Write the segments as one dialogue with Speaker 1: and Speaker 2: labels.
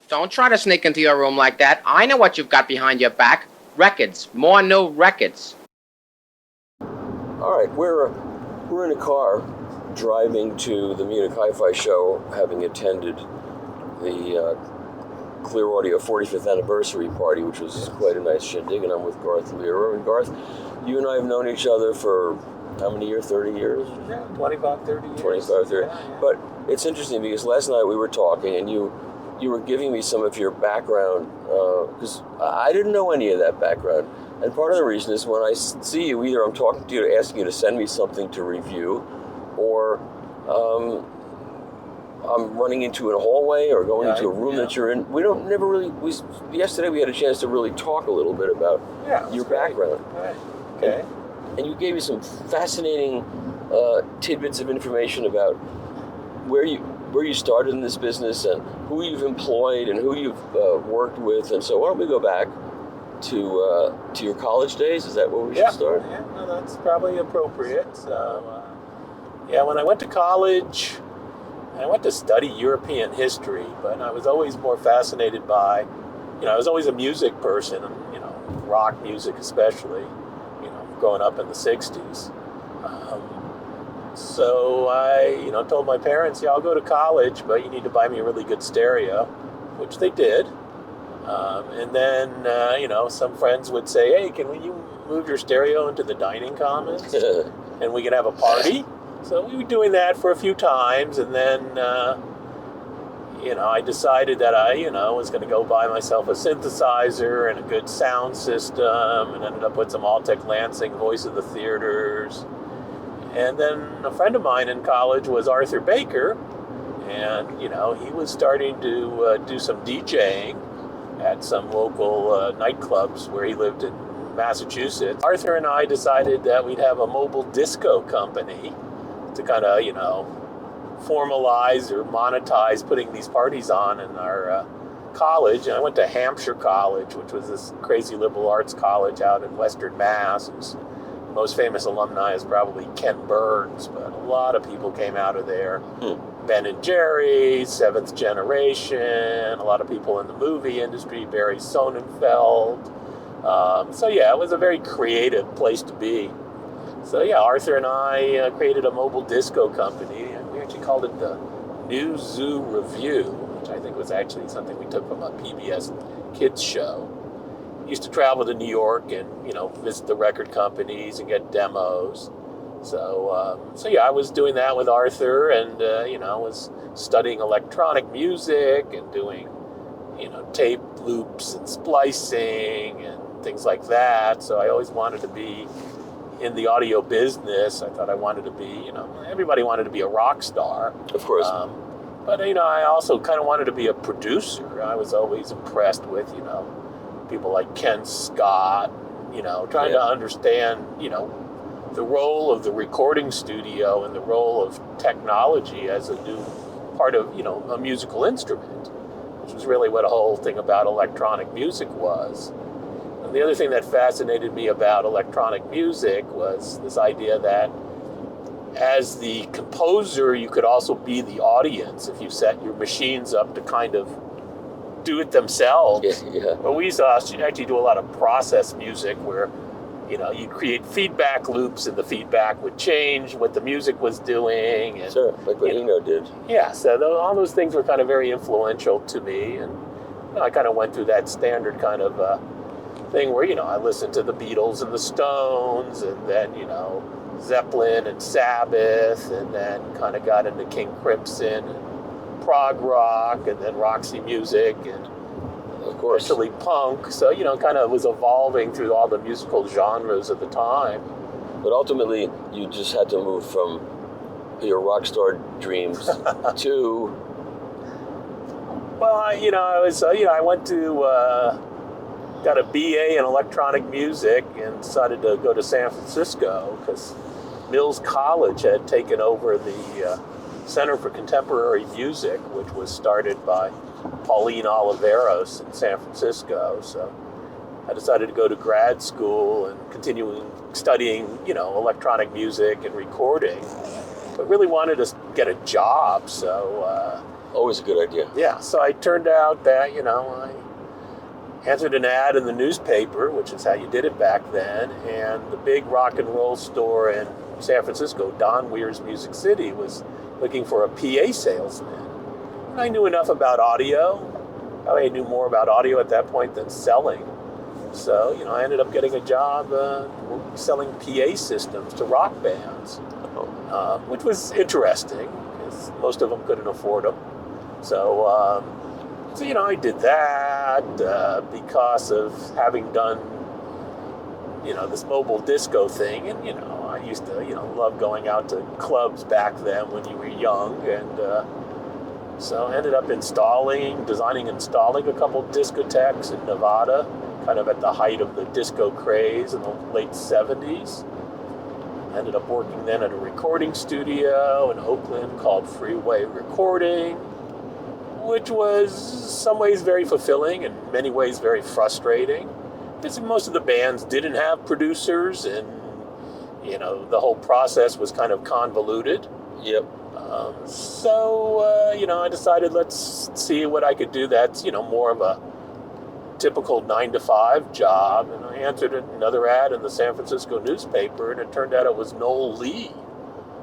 Speaker 1: Don't try to sneak into your room like that. I know what you've got behind your back. Records. More new records.
Speaker 2: All right, we're in a car driving to the Munich Hi-Fi show, having attended the Clearaudio 45th anniversary party, which was quite a nice shindig, and I'm with Garth Leerer. And Garth, you and I have known each other for how many years? 30 years?
Speaker 3: Yeah, 25, 30 years.
Speaker 2: 25, 30.
Speaker 3: Yeah.
Speaker 2: But it's interesting because last night we were talking and you were giving me some of your background, because I didn't know any of that background. And part of the reason is when I see you, either I'm talking to you, asking you to send me something to review, or I'm running into a hallway or going into a room that you're in. Yesterday we had a chance to really talk a little bit about your background.
Speaker 3: Right. Okay.
Speaker 2: And you gave me some fascinating tidbits of information about where you started in this business and who you've employed and who you've worked with. And so why don't we go back to your college days? Is that where we should start?
Speaker 3: Yeah, no, that's probably appropriate. So, when I went to college, I went to study European history, but I was always more fascinated by, I was always a music person, rock music especially, growing up in the 60s. So I, told my parents, I'll go to college, but you need to buy me a really good stereo, which they did. And then, some friends would say, hey, can you move your stereo into the dining commons and we can have a party? So we were doing that for a few times, and then, I decided that I, was going to go buy myself a synthesizer and a good sound system, and ended up with some Altec Lansing Voice of the Theaters. And then a friend of mine in college was Arthur Baker, and, he was starting to do some DJing at some local nightclubs where he lived in Massachusetts. Arthur and I decided that we'd have a mobile disco company to kind of, formalize or monetize putting these parties on in our college. And I went to Hampshire College, which was this crazy liberal arts college out in Western Mass. Whose most famous alumni is probably Ken Burns, but a lot of people came out of there. Ben and Jerry, Seventh Generation, a lot of people in the movie industry, Barry Sonnenfeld. It was a very creative place to be. So Arthur and I created a mobile disco company, and we actually called it the New Zoo Review, which I think was actually something we took from a PBS kids show. We used to travel to New York and, visit the record companies and get demos. I was doing that with Arthur, and, was studying electronic music and doing, tape loops and splicing and things like that. So I always wanted to be in the audio business. I thought I wanted to be, everybody wanted to be a rock star.
Speaker 2: Of course.
Speaker 3: But I also kind of wanted to be a producer. I was always impressed with, people like Ken Scott, trying to understand, the role of the recording studio and the role of technology as a new part of, a musical instrument, which was really what the whole thing about electronic music was. And the other thing that fascinated me about electronic music was this idea that as the composer, you could also be the audience if you set your machines up to kind of do it themselves.
Speaker 2: Yeah.
Speaker 3: But we used to actually do a lot of process music where, you'd create feedback loops and the feedback would change what the music was doing. And,
Speaker 2: sure, like what Eno did.
Speaker 3: Yeah, so all those things were kind of very influential to me. And I kind of went through that standard kind of thing where, I listened to the Beatles and the Stones, and then, Zeppelin and Sabbath, and then kind of got into King Crimson and prog rock, and then Roxy Music, and
Speaker 2: of course,
Speaker 3: eventually punk. So, kind of was evolving through all the musical genres of the time.
Speaker 2: But ultimately, you just had to move from your rock star dreams to...
Speaker 3: Well, I went to... got a BA in electronic music and decided to go to San Francisco because Mills College had taken over the Center for Contemporary Music, which was started by Pauline Oliveros in San Francisco. So I decided to go to grad school and continue studying, electronic music and recording, but really wanted to get a job. So
Speaker 2: Always a good idea.
Speaker 3: Yeah, so I turned out that, I entered an ad in the newspaper, which is how you did it back then, and the big rock and roll store in San Francisco, Don Weir's Music City, was looking for a PA salesman. And I knew enough about audio. I knew more about audio at that point than selling. So, I ended up getting a job selling PA systems to rock bands, which was interesting, because most of them couldn't afford them. So, I did that because of having done, this mobile disco thing. And, I used to, love going out to clubs back then when you were young. And so I ended up designing and installing a couple discotheques in Nevada, kind of at the height of the disco craze in the late 70s. Ended up working then at a recording studio in Oakland called Freeway Recording, which was some ways very fulfilling and in many ways very frustrating, because most of the bands didn't have producers, and the whole process was kind of convoluted.
Speaker 2: Yep.
Speaker 3: So I decided, let's see what I could do that's more of a typical 9-to-5 job. And I answered another ad in the San Francisco newspaper, and it turned out it was Noel Lee,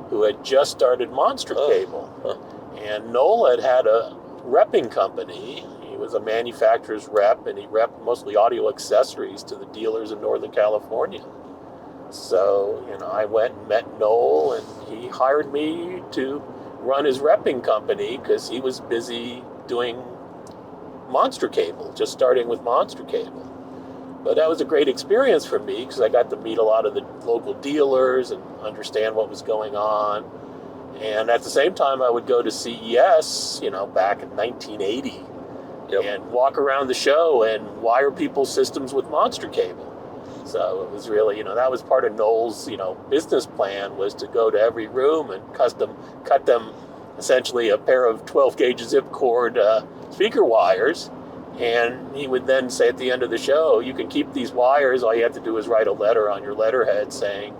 Speaker 3: who had just started Monster Cable. And Noel had a repping company. He was a manufacturer's rep, and he repped mostly audio accessories to the dealers in Northern California. So, I went and met Noel, and he hired me to run his repping company because he was busy doing Monster Cable, just starting with Monster Cable. But that was a great experience for me because I got to meet a lot of the local dealers and understand what was going on. And at the same time, I would go to CES, back in 1980, and walk around the show and wire people's systems with Monster Cable. So it was really, that was part of Noel's, business plan, was to go to every room and cut them essentially a pair of 12-gauge zip cord speaker wires. And he would then say at the end of the show, you can keep these wires. All you have to do is write a letter on your letterhead saying,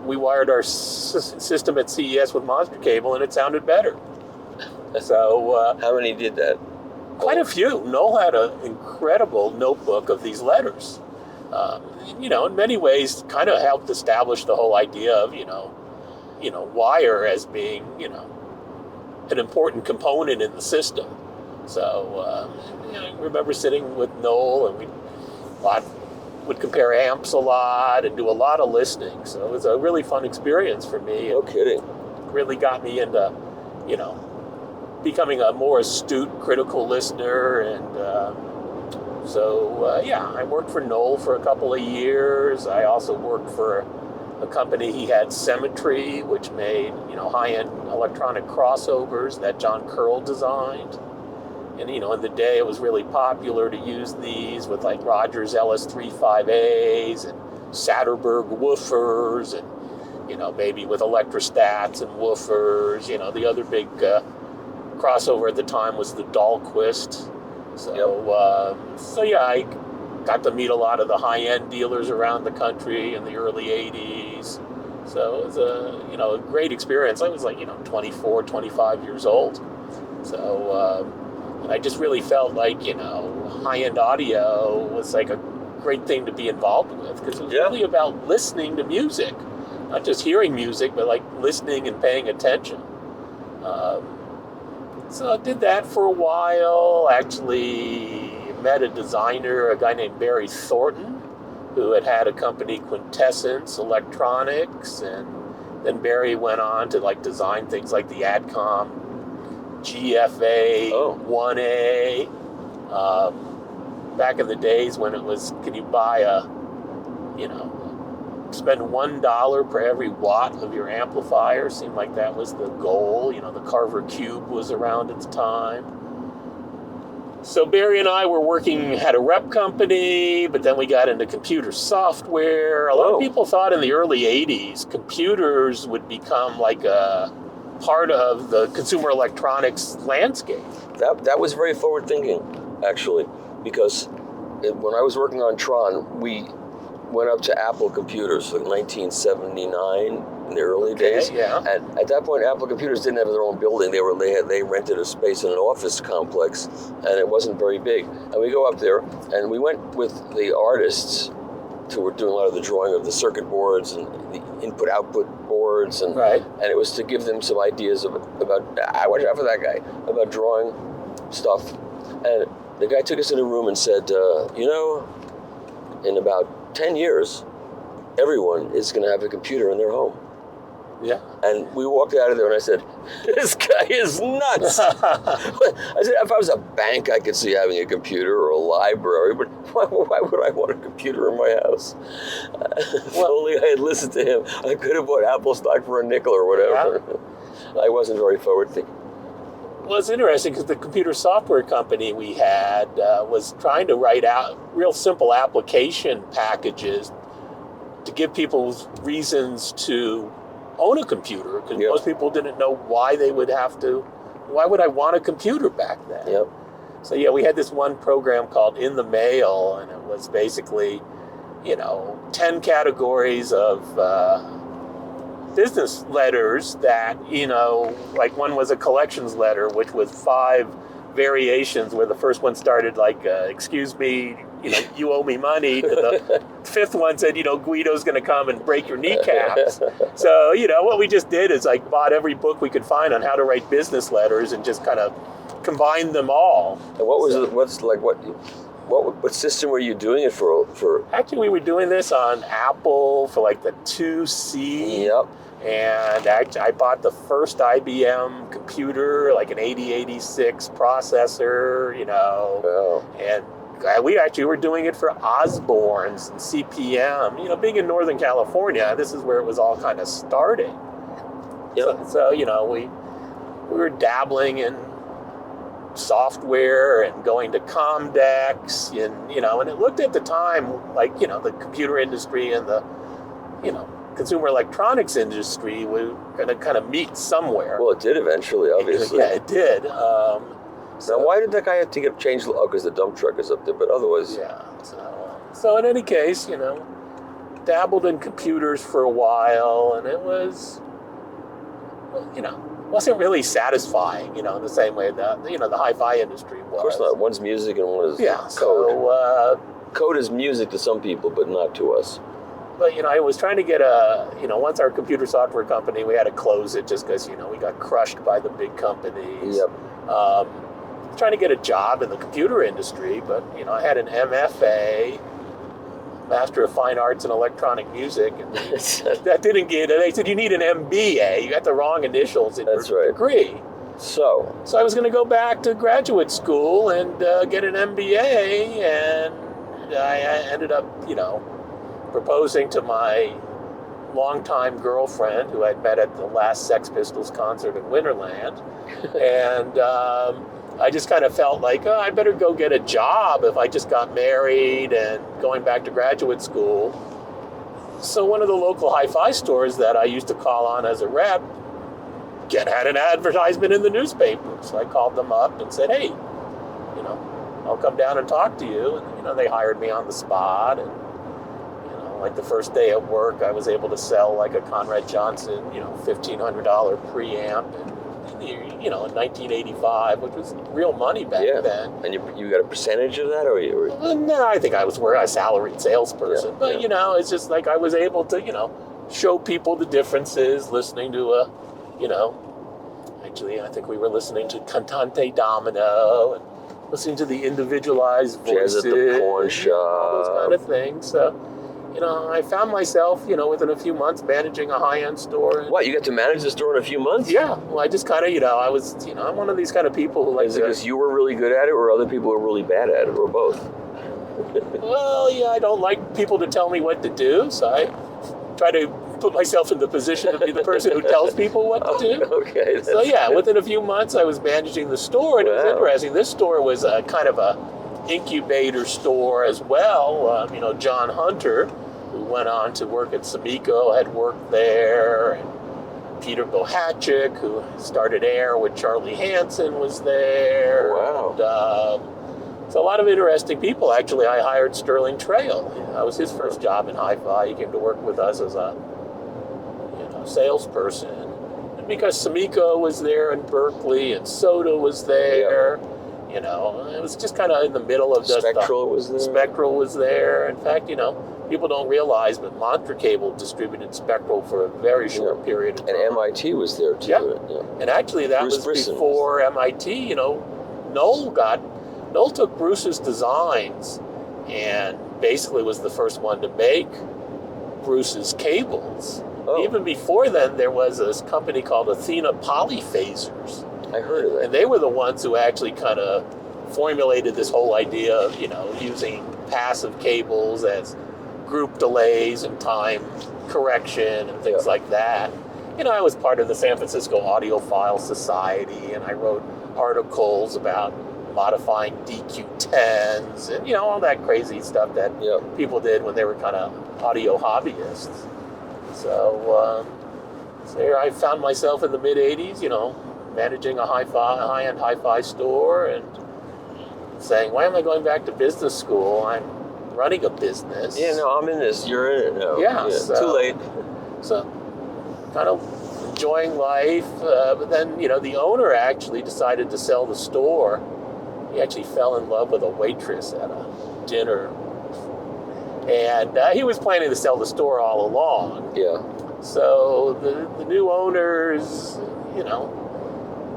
Speaker 3: we wired our system at CES with Monster Cable and it sounded better. So
Speaker 2: how many did that?
Speaker 3: Quite a few. Noel had an incredible notebook of these letters. In many ways, kind of helped establish the whole idea of, wire as being, an important component in the system. So, I remember sitting with Noel, and we would compare amps a lot and do a lot of listening. So it was a really fun experience for me.
Speaker 2: No kidding.
Speaker 3: Really got me into, becoming a more astute, critical listener. And I worked for Noel for a couple of years. I also worked for a company he had, Symmetry, which made, high-end electronic crossovers that John Curl designed. And, in the day, it was really popular to use these with, like, Rogers LS35As and Satterberg woofers and, maybe with electrostats and woofers. The other big crossover at the time was the Dahlquist. So, I got to meet a lot of the high-end dealers around the country in the early 80s. So it was a great experience. I was 24, 25 years old. So I just really felt like, high-end audio was like a great thing to be involved with, because it was really about listening to music, not just hearing music, but like listening and paying attention. So I did that for a while. Actually met a designer, a guy named Barry Thornton, who had a company, Quintessence Electronics, and then Barry went on to design things like the Adcom GFA 1A. Back in the days when it was, can you buy spend $1 per every watt of your amplifier? Seemed like that was the goal. The Carver Cube was around at the time. So Barry and I were working at a rep company, but then we got into computer software. A lot of people thought in the early 80s computers would become like a part of the consumer electronics landscape.
Speaker 2: That was very forward thinking, actually, because when I was working on Tron, we went up to Apple computers in 1979, in the early days.
Speaker 3: Yeah.
Speaker 2: And at that point, Apple Computers didn't have their own building. They rented a space in an office complex, and it wasn't very big. And we go up there, and we went with the artists who were doing a lot of the drawing of the circuit boards and the input-output boards, and it was to give them some ideas about watch out for that guy, about drawing stuff. And the guy took us in a room and said, in about 10 years, everyone is going to have a computer in their home.
Speaker 3: Yeah.
Speaker 2: And we walked out of there and I said, this guy is nuts. I said, if I was a bank, I could see having a computer, or a library, but why would I want a computer in my house? If only I had listened to him, I could have bought Apple stock for a nickel or whatever. Yeah. I wasn't very forward thinking.
Speaker 3: Well, it's interesting because the computer software company we had was trying to write out real simple application packages to give people reasons to own a computer, because most people didn't know why would I want a computer back then?
Speaker 2: Yep.
Speaker 3: So we had this one program called In the Mail, and it was basically, 10 categories of business letters that, like one was a collections letter, which was 5 variations where the first one started like, excuse me, you owe me money, to the 5th one said, Guido's going to come and break your kneecaps. So, what we just did is like bought every book we could find on how to write business letters and just kind of combined them all.
Speaker 2: And what system were you doing it for?
Speaker 3: Actually, we were doing this on Apple for like the 2C.
Speaker 2: Yep.
Speaker 3: And actually, I bought the first IBM computer, like an 8086 processor, and we actually were doing it for Osborne's and CPM. Being in Northern California, this is where it was all kind of starting.
Speaker 2: Yep.
Speaker 3: So we were dabbling in software and going to Comdex, and it looked at the time like, the computer industry and the, consumer electronics industry were going to kind of meet somewhere.
Speaker 2: Well, it did eventually, obviously.
Speaker 3: Yeah, it did.
Speaker 2: Now, why did that guy have to get changed? Oh, because the dump truck is up there, but otherwise...
Speaker 3: Yeah. So in any case, dabbled in computers for a while, and it was, wasn't really satisfying, the same way that, the hi-fi industry was.
Speaker 2: Of course not. One's music and one is code.
Speaker 3: So,
Speaker 2: code is music to some people, but not to us.
Speaker 3: But, I was trying to get once our computer software company, we had to close it just because, we got crushed by the big companies.
Speaker 2: Yep.
Speaker 3: Trying to get a job in the computer industry, but, I had an MFA, Master of Fine Arts in Electronic Music, and that didn't get it. They said, you need an MBA. You got the wrong initials in your degree. So I was going to go back to graduate school and get an MBA, and I ended up, proposing to my longtime girlfriend who I'd met at the last Sex Pistols concert in Winterland. And I just kind of felt like, I better go get a job if I just got married and going back to graduate school. So one of the local hi-fi stores that I used to call on as a rep had an advertisement in the newspaper. So I called them up and said, hey, I'll come down and talk to you. And, they hired me on the spot. And, like the first day at work, I was able to sell like a Conrad Johnson, $1,500 preamp in 1985, which was real money back then.
Speaker 2: And you got a percentage of that, or you?
Speaker 3: No, I think I was a salaried salesperson. But it's just like I was able to, show people the differences, listening to actually I think we were listening to Cantante Domino and listening to the individualized voices,
Speaker 2: Jazz at the Pawn Shop,
Speaker 3: all those kind of things. So. I found myself, within a few months managing a high-end store.
Speaker 2: What, you got to manage the store in a few months?
Speaker 3: Yeah. Well, I just kind of, I was, I'm one of these kind of people who like
Speaker 2: Is it because you were really good at it, or other people were really bad at it, or both?
Speaker 3: Well, yeah, I don't like people to tell me what to do, so I try to put myself in the position to be the person who tells people what to do.
Speaker 2: Okay.
Speaker 3: So, within a few months, I was managing the store, and it was interesting. This store was a kind of a incubator store as well. John Hunter, who went on to work at Samico, had worked there, and Peter Bohachik, who started Air with Charlie Hansen, was there.
Speaker 2: Wow.
Speaker 3: And, so a lot of interesting people. Actually, I hired Sterling Trail. That was his first job in hi-fi. He came to work with us as a salesperson. And because Sumiko was there in Berkeley and SOTA was there, it was just kind of in the middle of just...
Speaker 2: Spectral was there?
Speaker 3: Spectral was there. In fact, people don't realize, but Monster Cable distributed Spectral for a very short period of time.
Speaker 2: And MIT was there too.
Speaker 3: Yeah. And actually that
Speaker 2: Bruce
Speaker 3: was
Speaker 2: Brisson
Speaker 3: before MIT. Noel took Bruce's designs and basically was the first one to make Bruce's cables.
Speaker 2: Oh.
Speaker 3: Even before then, there was this company called Athena Polyphasers.
Speaker 2: I heard of that.
Speaker 3: And they were the ones who actually kind of formulated this whole idea of, using passive cables as group delays and time correction and things like that. I was part of the San Francisco Audiophile Society, and I wrote articles about modifying DQ10s and, all that crazy stuff that people did when they were kind of audio hobbyists. So there I found myself in the mid-'80s, managing a high-end hi-fi store and saying, why am I going back to business school? I'm running a business.
Speaker 2: Yeah, no, I'm in this. You're in it now.
Speaker 3: Yeah,
Speaker 2: too late.
Speaker 3: So kind of enjoying life. But then, the owner actually decided to sell the store. He actually fell in love with a waitress at a dinner. And he was planning to sell the store all along.
Speaker 2: Yeah.
Speaker 3: So the new owners,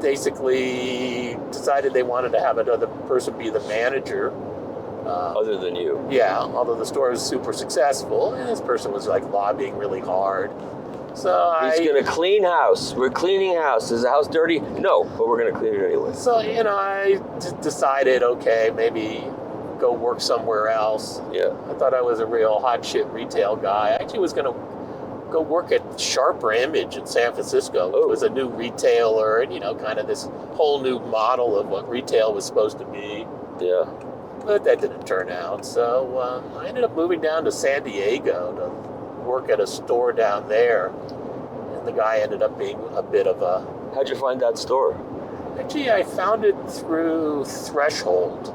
Speaker 3: basically decided they wanted to have another person be the manager.
Speaker 2: Other than you.
Speaker 3: Yeah, although the store was super successful, and this person was lobbying really hard. So
Speaker 2: he's going to clean house. We're cleaning house. Is the house dirty? No, but we're going to clean it anyway.
Speaker 3: So, I decided, okay, maybe go work somewhere else.
Speaker 2: Yeah.
Speaker 3: I thought I was a real hot shit retail guy. I actually was going to go work at Sharper Image in San Francisco, which was a new retailer and, kind of this whole new model of what retail was supposed to be.
Speaker 2: Yeah.
Speaker 3: But that didn't turn out. So I ended up moving down to San Diego to work at a store down there. And the guy ended up being a bit of a...
Speaker 2: How'd you find that store?
Speaker 3: Actually, I found it through Threshold.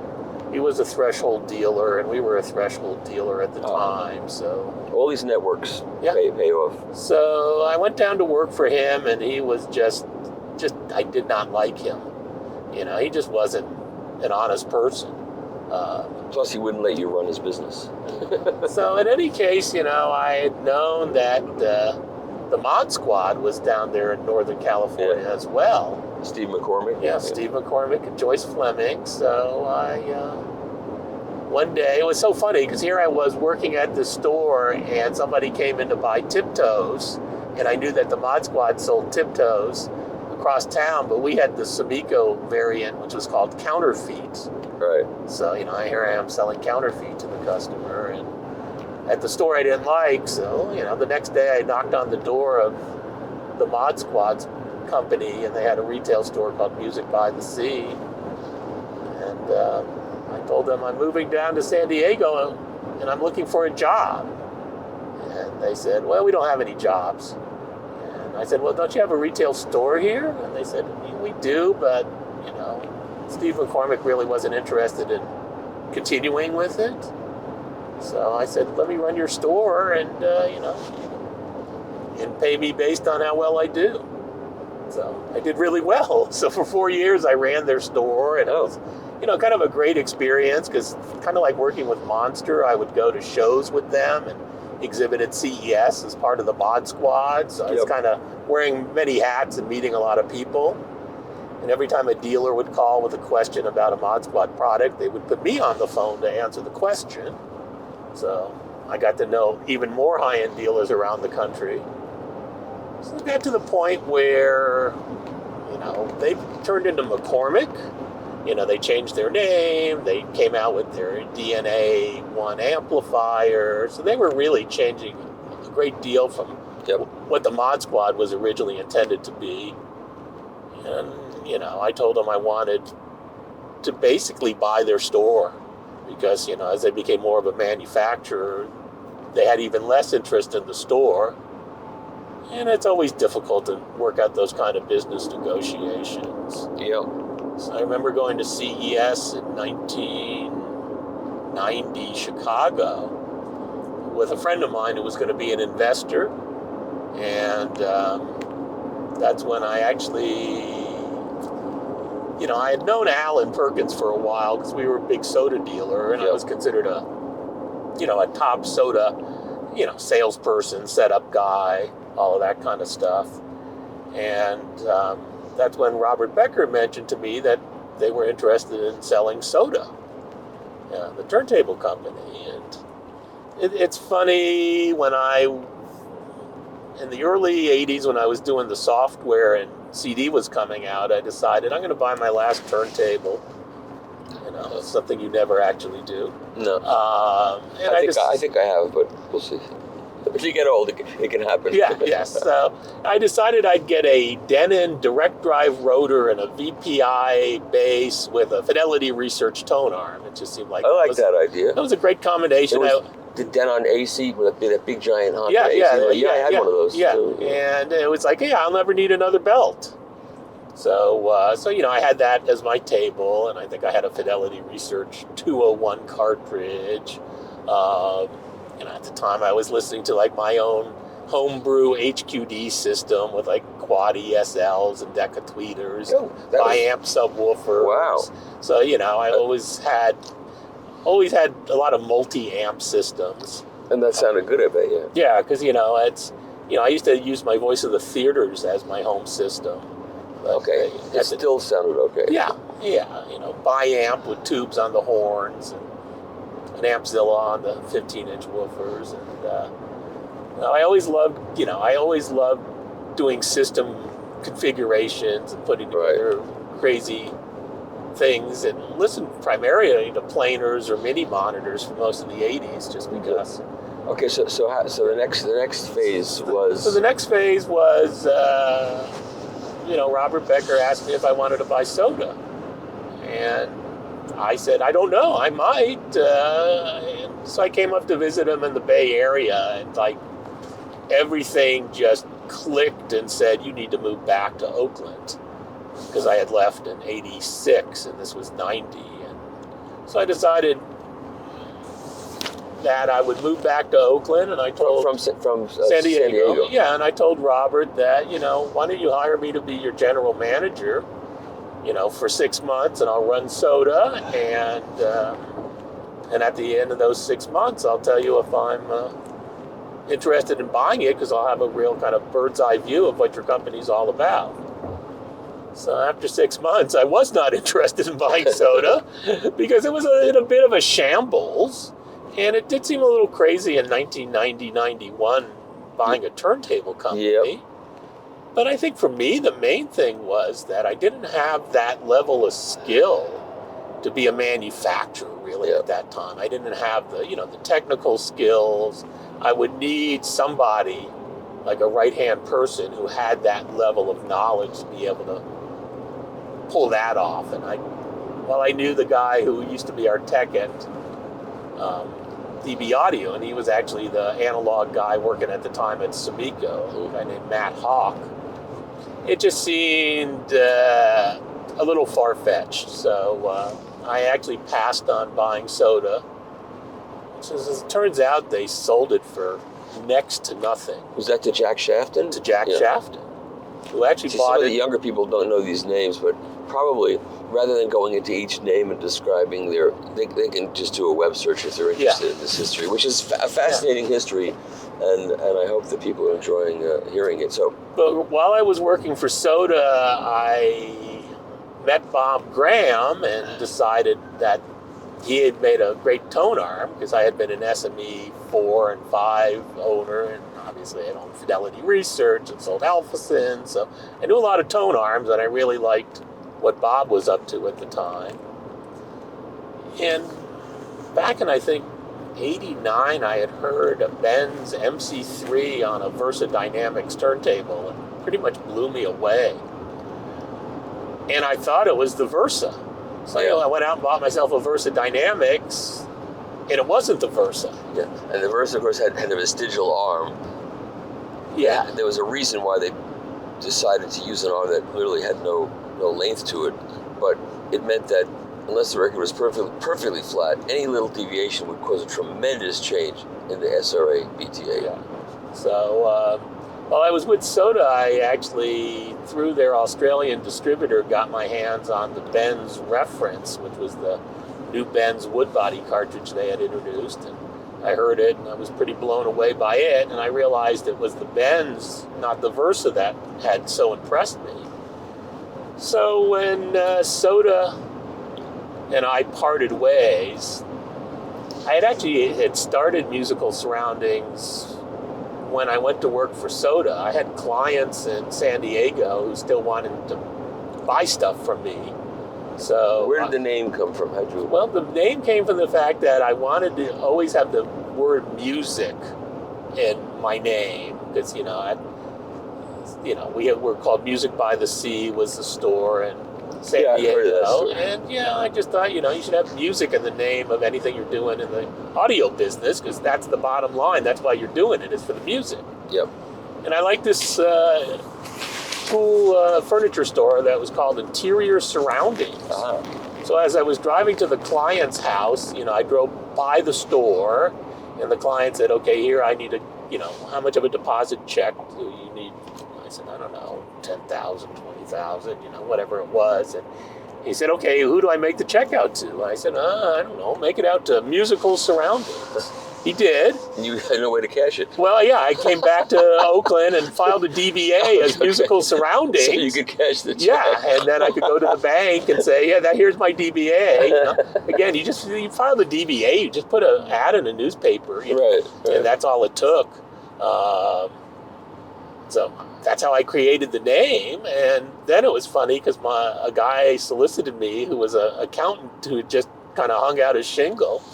Speaker 3: He was a Threshold dealer, and we were a Threshold dealer at the time, so...
Speaker 2: All these networks pay off.
Speaker 3: So I went down to work for him, and he was just I did not like him. He just wasn't an honest person.
Speaker 2: Plus, he wouldn't let you run his business.
Speaker 3: So in any case, I had known that the Mod Squad was down there in Northern California as well.
Speaker 2: Steve McCormick?
Speaker 3: Yeah, Steve McCormick and Joyce Fleming. So one day, it was so funny because here I was working at the store and somebody came in to buy Tiptoes, and I knew that the Mod Squad sold Tiptoes across town, but we had the Sumiko variant, which was called Counterfeit.
Speaker 2: Right.
Speaker 3: So, here I am selling Counterfeit to the customer, and at the store I didn't like, so, the next day I knocked on the door of the Mod Squad's company, and they had a retail store called Music by the Sea, and I told them I'm moving down to San Diego, and I'm looking for a job. And they said, well, we don't have any jobs. And I said, well, don't you have a retail store here? And they said, we do, but, Steve McCormick really wasn't interested in continuing with it. So I said, let me run your store and, and pay me based on how well I do. So I did really well. So for 4 years, I ran their store, and it was, kind of a great experience because kind of like working with Monster, I would go to shows with them and exhibit at CES as part of the Mod Squad. So I was kind of wearing many hats and meeting a lot of people. And every time a dealer would call with a question about a Mod Squad product, they would put me on the phone to answer the question. So I got to know even more high-end dealers around the country. So it got to the point where, they turned into McCormick. They changed their name. They came out with their DNA 1 amplifier. So they were really changing a great deal from what the Mod Squad was originally intended to be. And, I told them I wanted to basically buy their store because, as they became more of a manufacturer, they had even less interest in the store. And it's always difficult to work out those kind of business negotiations.
Speaker 2: Yeah.
Speaker 3: So I remember going to CES in 1990, Chicago, with a friend of mine who was going to be an investor. And that's when I actually, I had known Alan Perkins for a while because we were a big soda dealer, and I was considered a top soda, salesperson, setup guy, all of that kind of stuff. And that's when Robert Becker mentioned to me that they were interested in selling SOTA, the turntable company. And it's funny, in the early 80s, when I was doing the software and CD was coming out, I decided I'm going to buy my last turntable. Something you never actually do. No.
Speaker 2: I think I have, but we'll see. If you get old, it can happen.
Speaker 3: Yes. So I decided I'd get a Denon direct drive rotor and a VPI bass with a Fidelity Research tone arm. It just seemed like
Speaker 2: that idea.
Speaker 3: That was a great combination.
Speaker 2: The Denon AC with that big giant Honda
Speaker 3: AC.
Speaker 2: I had one of those too.
Speaker 3: And it was like, I'll never need another belt. So I had that as my table, and I think I had a Fidelity Research 201 cartridge. At the time I was listening to like my own homebrew HQD system with like quad ESLs and Decca tweeters, bi-amp subwoofers. Wow. So, I always had a lot of multi-amp systems.
Speaker 2: And that sounded good, I bet, yeah.
Speaker 3: Yeah, because, it's, I used to use my Voice of the Theaters as my home system.
Speaker 2: Okay, it still sounded okay.
Speaker 3: Yeah, bi-amp with tubes on the horns and an Ampzilla on the 15-inch woofers, and I always loved doing system configurations and putting together crazy things, and listened primarily to planers or mini monitors for most of the 80s, just because.
Speaker 2: Okay, so the next phase was.
Speaker 3: So the next phase was, Robert Becker asked me if I wanted to buy SOTA, and I said, I don't know, I might. And so I came up to visit him in the Bay Area, and like everything just clicked and said, you need to move back to Oakland, because I had left in 86 and this was 90. And so I decided that I would move back to Oakland, and I told
Speaker 2: from
Speaker 3: San Diego. Yeah, and I told Robert that, why don't you hire me to be your general manager, for 6 months, and I'll run SOTA, and at the end of those 6 months, I'll tell you if I'm interested in buying it, because I'll have a real kind of bird's eye view of what your company's all about. So after 6 months, I was not interested in buying SOTA because it was in a bit of a shambles, and it did seem a little crazy in 1990-91 buying a turntable company.
Speaker 2: Yep.
Speaker 3: But I think for me, the main thing was that I didn't have that level of skill to be a manufacturer, really, at that time. I didn't have the technical skills. I would need somebody, like a right-hand person, who had that level of knowledge to be able to pull that off. And I knew the guy who used to be our tech at DB Audio, and he was actually the analog guy working at the time at Sumiko, a guy named Matt Hawk. It just seemed a little far-fetched, so I actually passed on buying SOTA. So as it turns out, they sold it for next to nothing.
Speaker 2: Was that to Jack Shafton?
Speaker 3: To Jack Shafton, who actually bought
Speaker 2: some
Speaker 3: it.
Speaker 2: Of the younger people don't know these names, but probably rather than going into each name and describing they can just do a web search if they're interested in this history, which is a fascinating history. And I hope that people are enjoying hearing it.
Speaker 3: But while I was working for SOTA, I met Bob Graham and decided that he had made a great tone arm, because I had been an SME 4 and 5 owner, and obviously I owned Fidelity Research and sold Alphasin, so I knew a lot of tone arms, and I really liked what Bob was up to at the time. And back in, I think, 89, I had heard a Benz MC3 on a Versa Dynamics turntable, and pretty much blew me away. And I thought it was the Versa. So I went out and bought myself a Versa Dynamics, and it wasn't the Versa.
Speaker 2: Yeah, and the Versa, of course, had a vestigial arm.
Speaker 3: Yeah.
Speaker 2: And there was a reason why they decided to use an arm that literally had no length to it, but it meant that unless the record was perfectly flat, any little deviation would cause a tremendous change in the SRA BTA.
Speaker 3: Yeah. So While I was with SOTA, I actually, through their Australian distributor, got my hands on the Benz Reference, which was the new Benz wood body cartridge they had introduced. And I heard it, and I was pretty blown away by it, and I realized it was the Benz, not the Versa, that had so impressed me. So when SOTA and I parted ways, I had started Musical Surroundings when I went to work for SOTA. I had clients in San Diego who still wanted to buy stuff from me. So
Speaker 2: where did the name come from? How'd you?
Speaker 3: Well, the name came from the fact that I wanted to always have the word music in my name, because we were called Music by the Sea was the store in San Diego,
Speaker 2: I've heard that story.
Speaker 3: and I just thought you should have music in the name of anything you're doing in the audio business, because that's the bottom line. That's why you're doing it, is for the music.
Speaker 2: Yep.
Speaker 3: And I like this cool furniture store that was called Interior Surroundings.
Speaker 2: Ah.
Speaker 3: So as I was driving to the client's house, I drove by the store, and the client said, okay, here I need how much of a deposit check do you need? I said, I don't know, 10,000, 20,000, whatever it was. And he said, okay, who do I make the check out to? I said, I don't know, make it out to Musical Surroundings. He did.
Speaker 2: And you had no way to cash it.
Speaker 3: Well, yeah, I came back to Oakland and filed a DBA as Musical Surroundings.
Speaker 2: So you could cash the check.
Speaker 3: Yeah, and then I could go to the bank and say, here's my DBA. Again, you file the DBA, you just put an ad in a newspaper.
Speaker 2: Right.
Speaker 3: And that's all it took. So that's how I created the name. And then it was funny because a guy solicited me who was an accountant who just kind of hung out his shingle.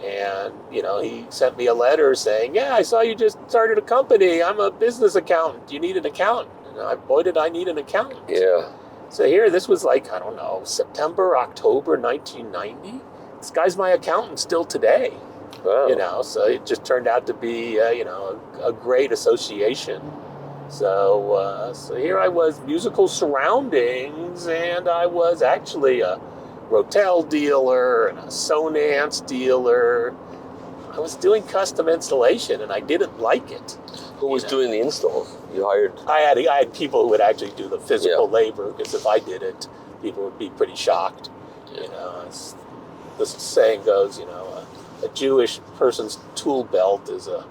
Speaker 3: And, he sent me a letter saying, I saw you just started a company. I'm a business accountant. You need an accountant. And boy, did I need an accountant.
Speaker 2: Yeah.
Speaker 3: So this was September, October 1990. This guy's my accountant still today.
Speaker 2: Wow.
Speaker 3: So it just turned out to be, a great association. So here I was, Musical Surroundings, and I was actually a Rotel dealer and a Sonance dealer. I was doing custom installation, and I didn't like it.
Speaker 2: Who was doing the installs? You hired?
Speaker 3: I had people who would actually do the physical labor, because if I did it, people would be pretty shocked. As the saying goes, a Jewish person's tool belt is a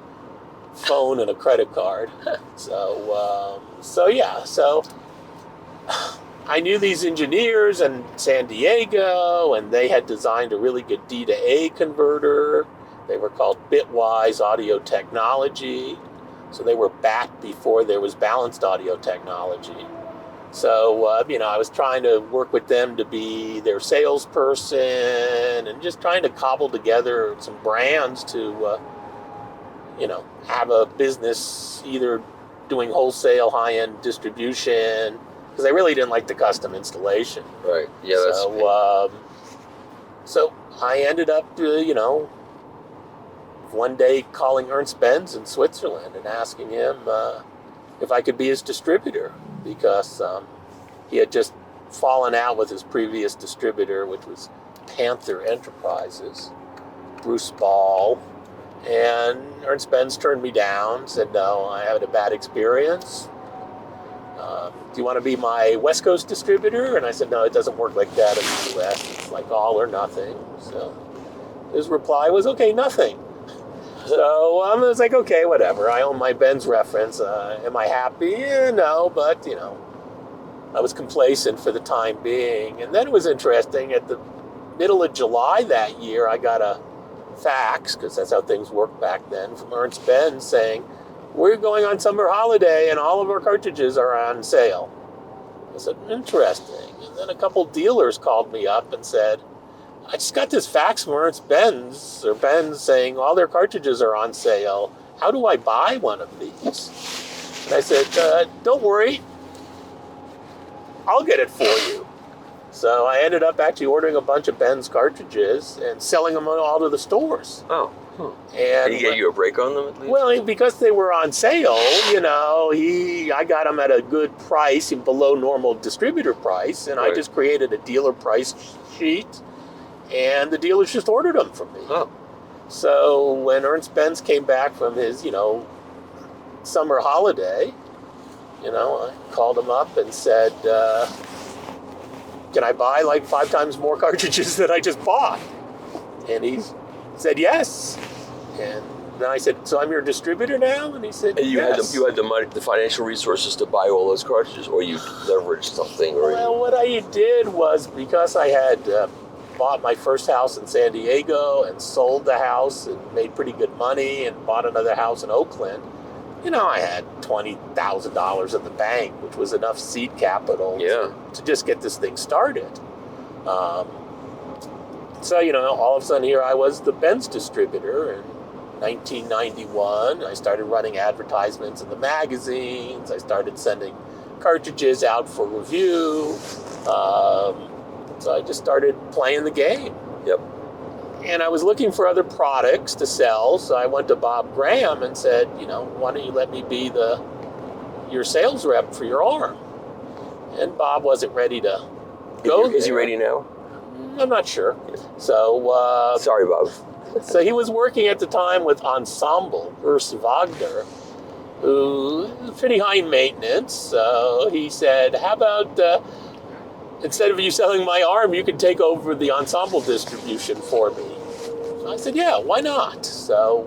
Speaker 3: phone and a credit card. So I knew these engineers in San Diego, and they had designed a really good D to A converter. They were called Bitwise Audio Technology. So they were back before there was balanced audio technology. So, I was trying to work with them to be their salesperson, and just trying to cobble together some brands to, have a business either doing wholesale high-end distribution, because I really didn't like the custom installation.
Speaker 2: Right. Yeah.
Speaker 3: So I ended up, one day calling Ernst Benz in Switzerland and asking him if I could be his distributor, because he had just fallen out with his previous distributor, which was Panther Enterprises, Bruce Ball. And Ernst Benz turned me down, said, no, I had a bad experience. Do you want to be my West Coast distributor? And I said, no, it doesn't work like that in the U.S. It's like all or nothing. So his reply was, okay, nothing. So I was like, okay, whatever. I own my Benz Reference. Am I happy? No, but, I was complacent for the time being. And then it was interesting. At the middle of July that year, I got a fax, because that's how things worked back then, from Ernst Benz saying, we're going on summer holiday and all of our cartridges are on sale. I said, interesting. And then a couple dealers called me up and said, I just got this fax from Ernst Benz, saying all their cartridges are on sale. How do I buy one of these? And I said, don't worry, I'll get it for you. So I ended up actually ordering a bunch of Benz cartridges and selling them all to the stores.
Speaker 2: Oh.
Speaker 3: And
Speaker 2: he gave you a break on them at least?
Speaker 3: Well, because they were on sale, I got them at a good price, below normal distributor price, and I just created a dealer price sheet, and the dealers just ordered them from me.
Speaker 2: Oh.
Speaker 3: So when Ernst Benz came back from his, summer holiday, I called him up and said, can I buy like 5 times more cartridges than I just bought? And he said yes. And then I said, so I'm your distributor now? And he said,
Speaker 2: And you
Speaker 3: yes.
Speaker 2: had the money, the financial resources to buy all those cartridges, or you leveraged something?
Speaker 3: Well, what I did was, because I had bought my first house in San Diego and sold the house and made pretty good money and bought another house in Oakland, I had $20,000 in the bank, which was enough seed capital to just get this thing started. So, all of a sudden here I was the Benz distributor. In 1991, I started running advertisements in the magazines. I started sending cartridges out for review. So I just started playing the game.
Speaker 2: Yep.
Speaker 3: And I was looking for other products to sell, so I went to Bob Graham and said, why don't you let me be your sales rep for your arm? And Bob wasn't ready to go there.
Speaker 2: Is he ready now?
Speaker 3: I'm not sure. So
Speaker 2: sorry, Bob.
Speaker 3: So he was working at the time with Ensemble, Urs Wagner, who was pretty high maintenance. So he said, how about instead of you selling my arm, you could take over the Ensemble distribution for me? So I said, yeah, why not? So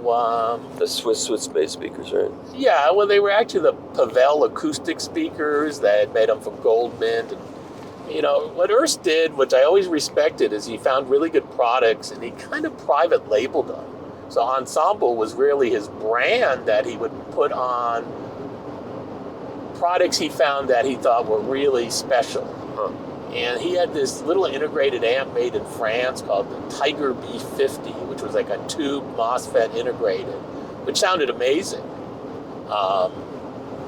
Speaker 2: the Swiss-based speakers, right?
Speaker 3: Yeah, well, they were actually the Pavel acoustic speakers. They had made them from Goldmint. And what Urs did, which I always respected, is he found really good products and he kind of private labeled them. So Ensemble was really his brand that he would put on products he found that he thought were really special.
Speaker 2: Huh.
Speaker 3: And he had this little integrated amp made in France called the Tiger B50, which was like a tube MOSFET integrated, which sounded amazing.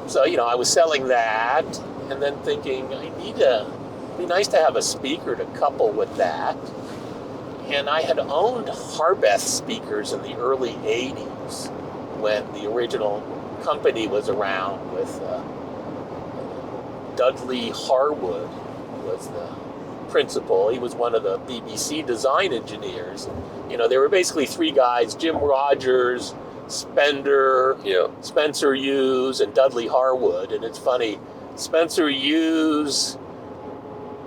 Speaker 3: So, I was selling that and then thinking, it'd be nice to have a speaker to couple with that. And I had owned Harbeth speakers in the early 80s when the original company was around with Dudley Harwood was the principal. He was one of the BBC design engineers. There were basically 3 guys, Jim Rogers, Spender, Spencer Hughes, and Dudley Harwood. And it's funny, Spencer Hughes,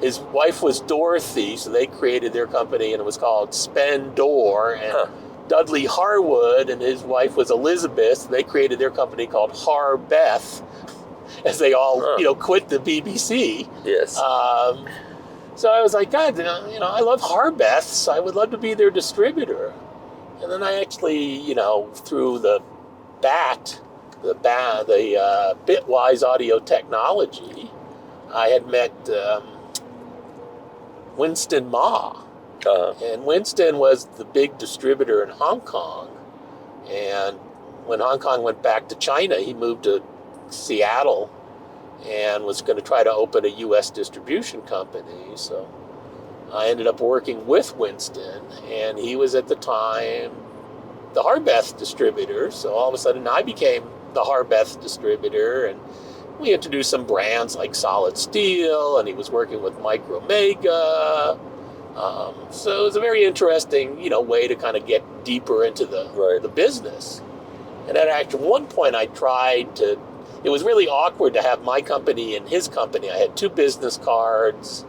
Speaker 3: his wife was Dorothy, so they created their company, and it was called Spendor. And Dudley Harwood and his wife was Elizabeth. So they created their company called Harbeth, as they all, quit the BBC.
Speaker 2: Yes.
Speaker 3: So I was like, God, I love Harbeth, so I would love to be their distributor. And then I actually, through the Bitwise Audio Technology, I had met Winston Ma. And Winston was the big distributor in Hong Kong. And when Hong Kong went back to China, he moved to Seattle and was going to try to open a U.S. distribution company. So I ended up working with Winston, and he was at the time the Harbeth distributor. So all of a sudden I became the Harbeth distributor, and we introduced some brands like Solid Steel, and he was working with Micromega. So it was a very interesting, way to kind of get deeper into the business. And at one point it was really awkward to have my company and his company. I had 2 business cards.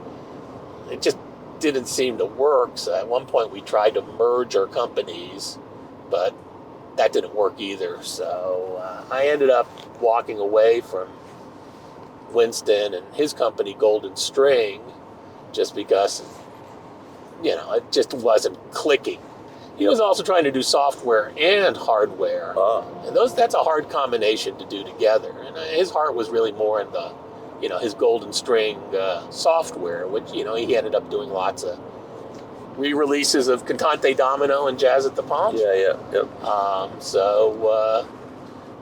Speaker 3: It just didn't seem to work. So at one point we tried to merge our companies, but that didn't work either. So I ended up walking away from Winston and his company, Golden String, just because, it just wasn't clicking. He was also trying to do software and hardware. And that's a hard combination to do together. And his heart was really more in the, his Golden String software, which, he ended up doing lots of re-releases of Cantante Domino and Jazz at the Palm.
Speaker 2: Yeah.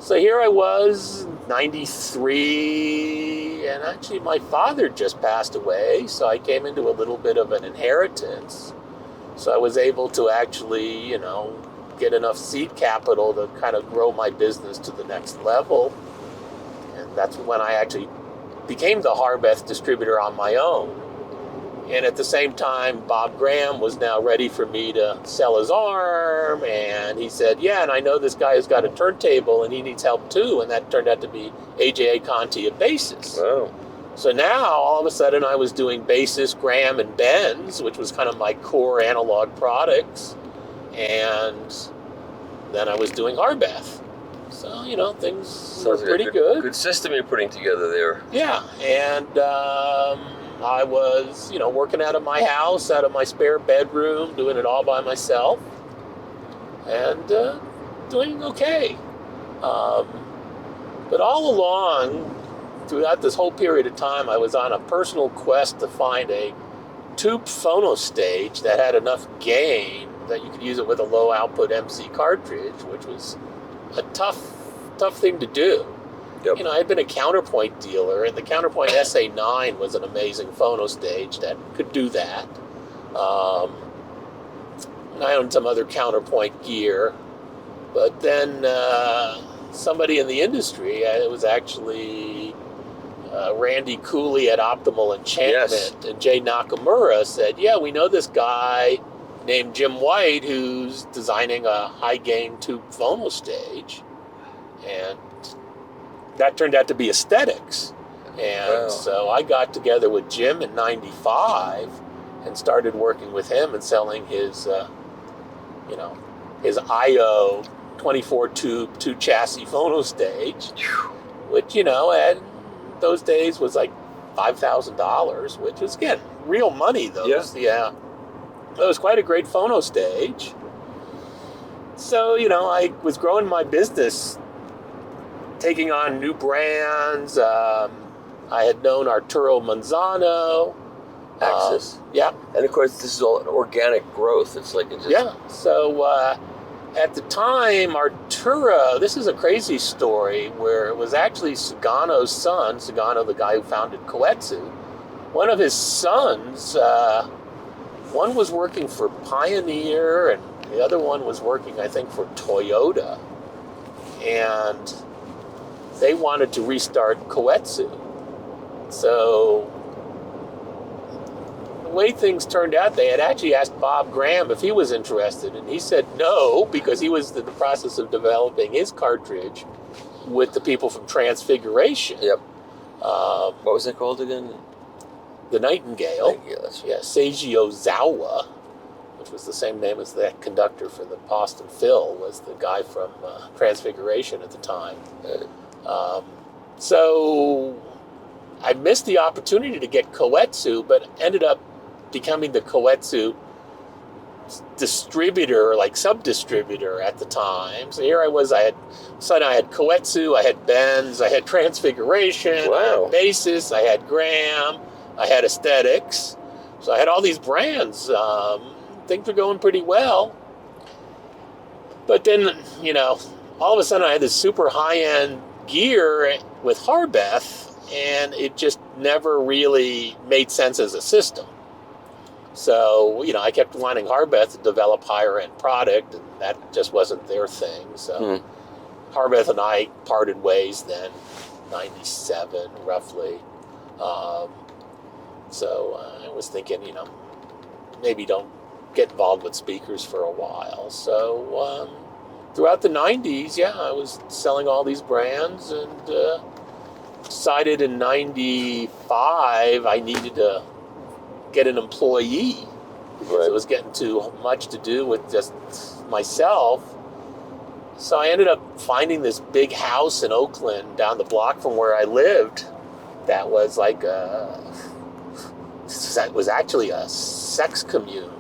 Speaker 3: So here I was, 93, and actually my father just passed away, so I came into a little bit of an inheritance. So I was able to actually, get enough seed capital to kind of grow my business to the next level. And that's when I actually became the Harbeth distributor on my own. And at the same time, Bob Graham was now ready for me to sell his arm. And he said, yeah, and I know this guy who's got a turntable and he needs help too. And that turned out to be A.J. Conti of basses.
Speaker 2: Wow.
Speaker 3: So now, all of a sudden, I was doing basses, Graham, and Benz, which was kind of my core analog products. And then I was doing Harbeth. So, you know, things were pretty good.
Speaker 2: Good system you're putting together there.
Speaker 3: Yeah, and I was, you know, working out of my house, out of my spare bedroom, doing it all by myself, and doing okay. But all along, throughout this whole period of time, I was on a personal quest to find a tube phono stage that had enough gain that you could use it with a low output MC cartridge, which was a tough thing to do.
Speaker 2: Yep.
Speaker 3: You know, I had been a counterpoint dealer, and the counterpoint SA9 was an amazing phono stage that could do that. And I owned some other counterpoint gear, but then somebody in the industry, it was actually Randy Cooley at Optimal Enchantment,
Speaker 2: Yes.
Speaker 3: and Jay Nakamura said, yeah, we know this guy named Jim White who's designing a high-gain tube phono stage. And that turned out to be aesthetics. And
Speaker 2: Wow.
Speaker 3: so I got together with Jim in '95 and started working with him and selling his, his IO 24 tube 2 chassis phono stage, which, you know, at those days was like $5,000, which was, again, real money, though. Yeah. It was quite a great phono stage. So, you know, I was growing my business, taking on new brands. I had known Arturo Manzano.
Speaker 2: Axis.
Speaker 3: Yeah.
Speaker 2: And of course, this is all organic growth. It's like it just...
Speaker 3: Yeah. So at the time, Arturo, this is a crazy story where it was actually Sugano's son, Sugano, the guy who founded Koetsu. One of his sons, one was working for Pioneer and the other one was working, I think, for Toyota. And they wanted to restart Koetsu. So the way things turned out, they had actually asked Bob Graham if he was interested, and he said no, because he was in the process of developing his cartridge with the people from Transfiguration.
Speaker 2: Yep. What was that called again?
Speaker 3: The Nightingale.
Speaker 2: Yeah, that's right.
Speaker 3: Yeah, Seiji Ozawa, which was the same name as that conductor for the Boston Phil, was the guy from Transfiguration at the time. So I missed the opportunity to get Koetsu, but ended up becoming the Koetsu distributor, like sub-distributor at the time. So here I was, I had Koetsu, I had Benz, I had Transfiguration,
Speaker 2: Wow.
Speaker 3: I had Basis, I had Graham, I had Aesthetics. So I had all these brands. Things were going pretty well. But then, you know, all of a sudden I had this super high-end gear with Harbeth, and it just never really made sense as a system. So, you know, I kept wanting Harbeth to develop higher-end product, and that just wasn't their thing. So Harbeth and I parted ways then, 97 roughly. So I was thinking, you know, maybe don't get involved with speakers for a while. So throughout the 90s, yeah, I was selling all these brands, and decided in 95 I needed to get an employee. Because it was getting too much to do with just myself. So I ended up finding this big house in Oakland down the block from where I lived that was like that was actually a sex commune.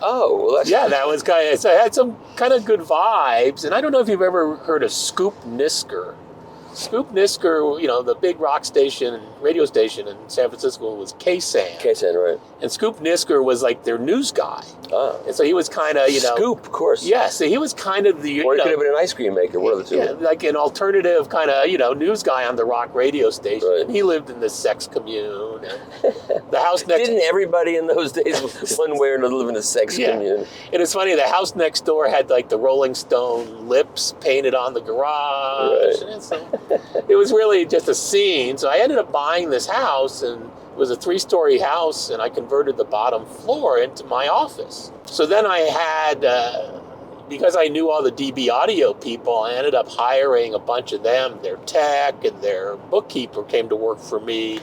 Speaker 2: Oh, well, that's...
Speaker 3: Yeah, that was kind of, so it had some kind of good vibes. And I don't know if you've ever heard of Scoop Nisker. Scoop Nisker, you know, the big rock station, radio station in San Francisco was KSAN.
Speaker 2: KSAN, right.
Speaker 3: And Scoop Nisker was like their news guy.
Speaker 2: Ah.
Speaker 3: And so he was kind of, you know...
Speaker 2: Scoop, of course.
Speaker 3: Yeah, so he was kind of the...
Speaker 2: Or it could have been an ice cream maker, one of the two.
Speaker 3: Yeah, like an alternative kind of, you know, news guy on the rock radio station.
Speaker 2: Right.
Speaker 3: And he lived in this sex commune. And the house next.
Speaker 2: Didn't everybody in those days, one way or another, live in a sex community?
Speaker 3: And it's funny, the house next door had like the Rolling Stone lips painted on the garage.
Speaker 2: Right.
Speaker 3: And so it was really just a scene. So I ended up buying this house, and it was a 3-story house, and I converted the bottom floor into my office. So then I had, because I knew all the DB audio people, I ended up hiring a bunch of them. Their tech and their bookkeeper came to work for me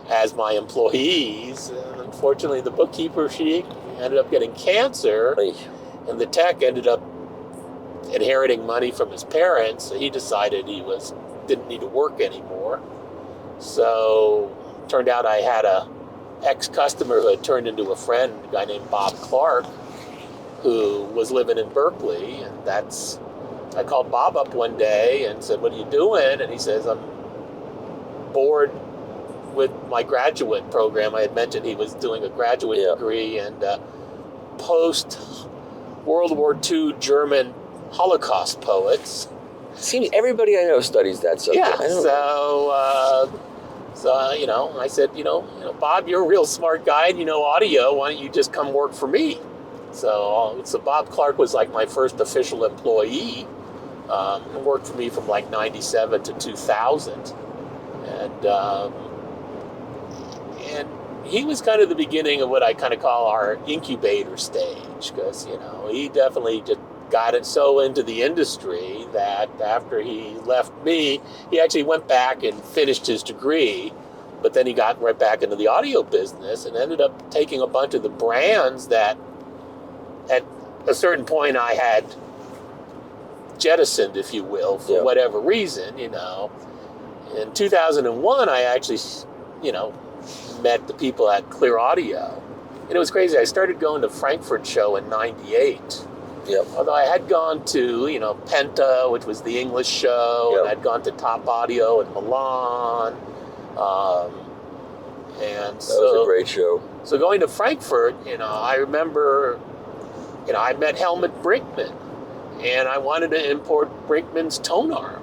Speaker 3: as my employees. And unfortunately, the bookkeeper, she ended up getting cancer, and the tech ended up inheriting money from his parents. So he decided he didn't need to work anymore. So it turned out I had a ex-customer who had turned into a friend, a guy named Bob Clark, who was living in Berkeley. And I called Bob up one day and said, "What are you doing?" And he says, "I'm bored with my graduate program." I had mentioned he was doing a graduate degree, and post-World War II German Holocaust poets.
Speaker 2: Seems everybody I know studies that subject.
Speaker 3: Yeah, so I said, Bob, you're a real smart guy, and you know audio. Why don't you just come work for me? So Bob Clark was like my first official employee. He worked for me from like 97 to 2000. And he was kind of the beginning of what I kind of call our incubator stage, because, he definitely just got it so into the industry that after he left me, he actually went back and finished his degree, but then he got right back into the audio business and ended up taking a bunch of the brands that at a certain point I had jettisoned, if you will, for whatever reason, In 2001, I actually, met the people at Clearaudio. And it was crazy. I started going to Frankfurt show in 98.
Speaker 2: Yep.
Speaker 3: Although I had gone to, Penta, which was the English show, and I'd gone to Top Audio in Milan. That
Speaker 2: was a great show.
Speaker 3: So going to Frankfurt, I remember, I met Helmut Brinkman, and I wanted to import Brinkman's tone arm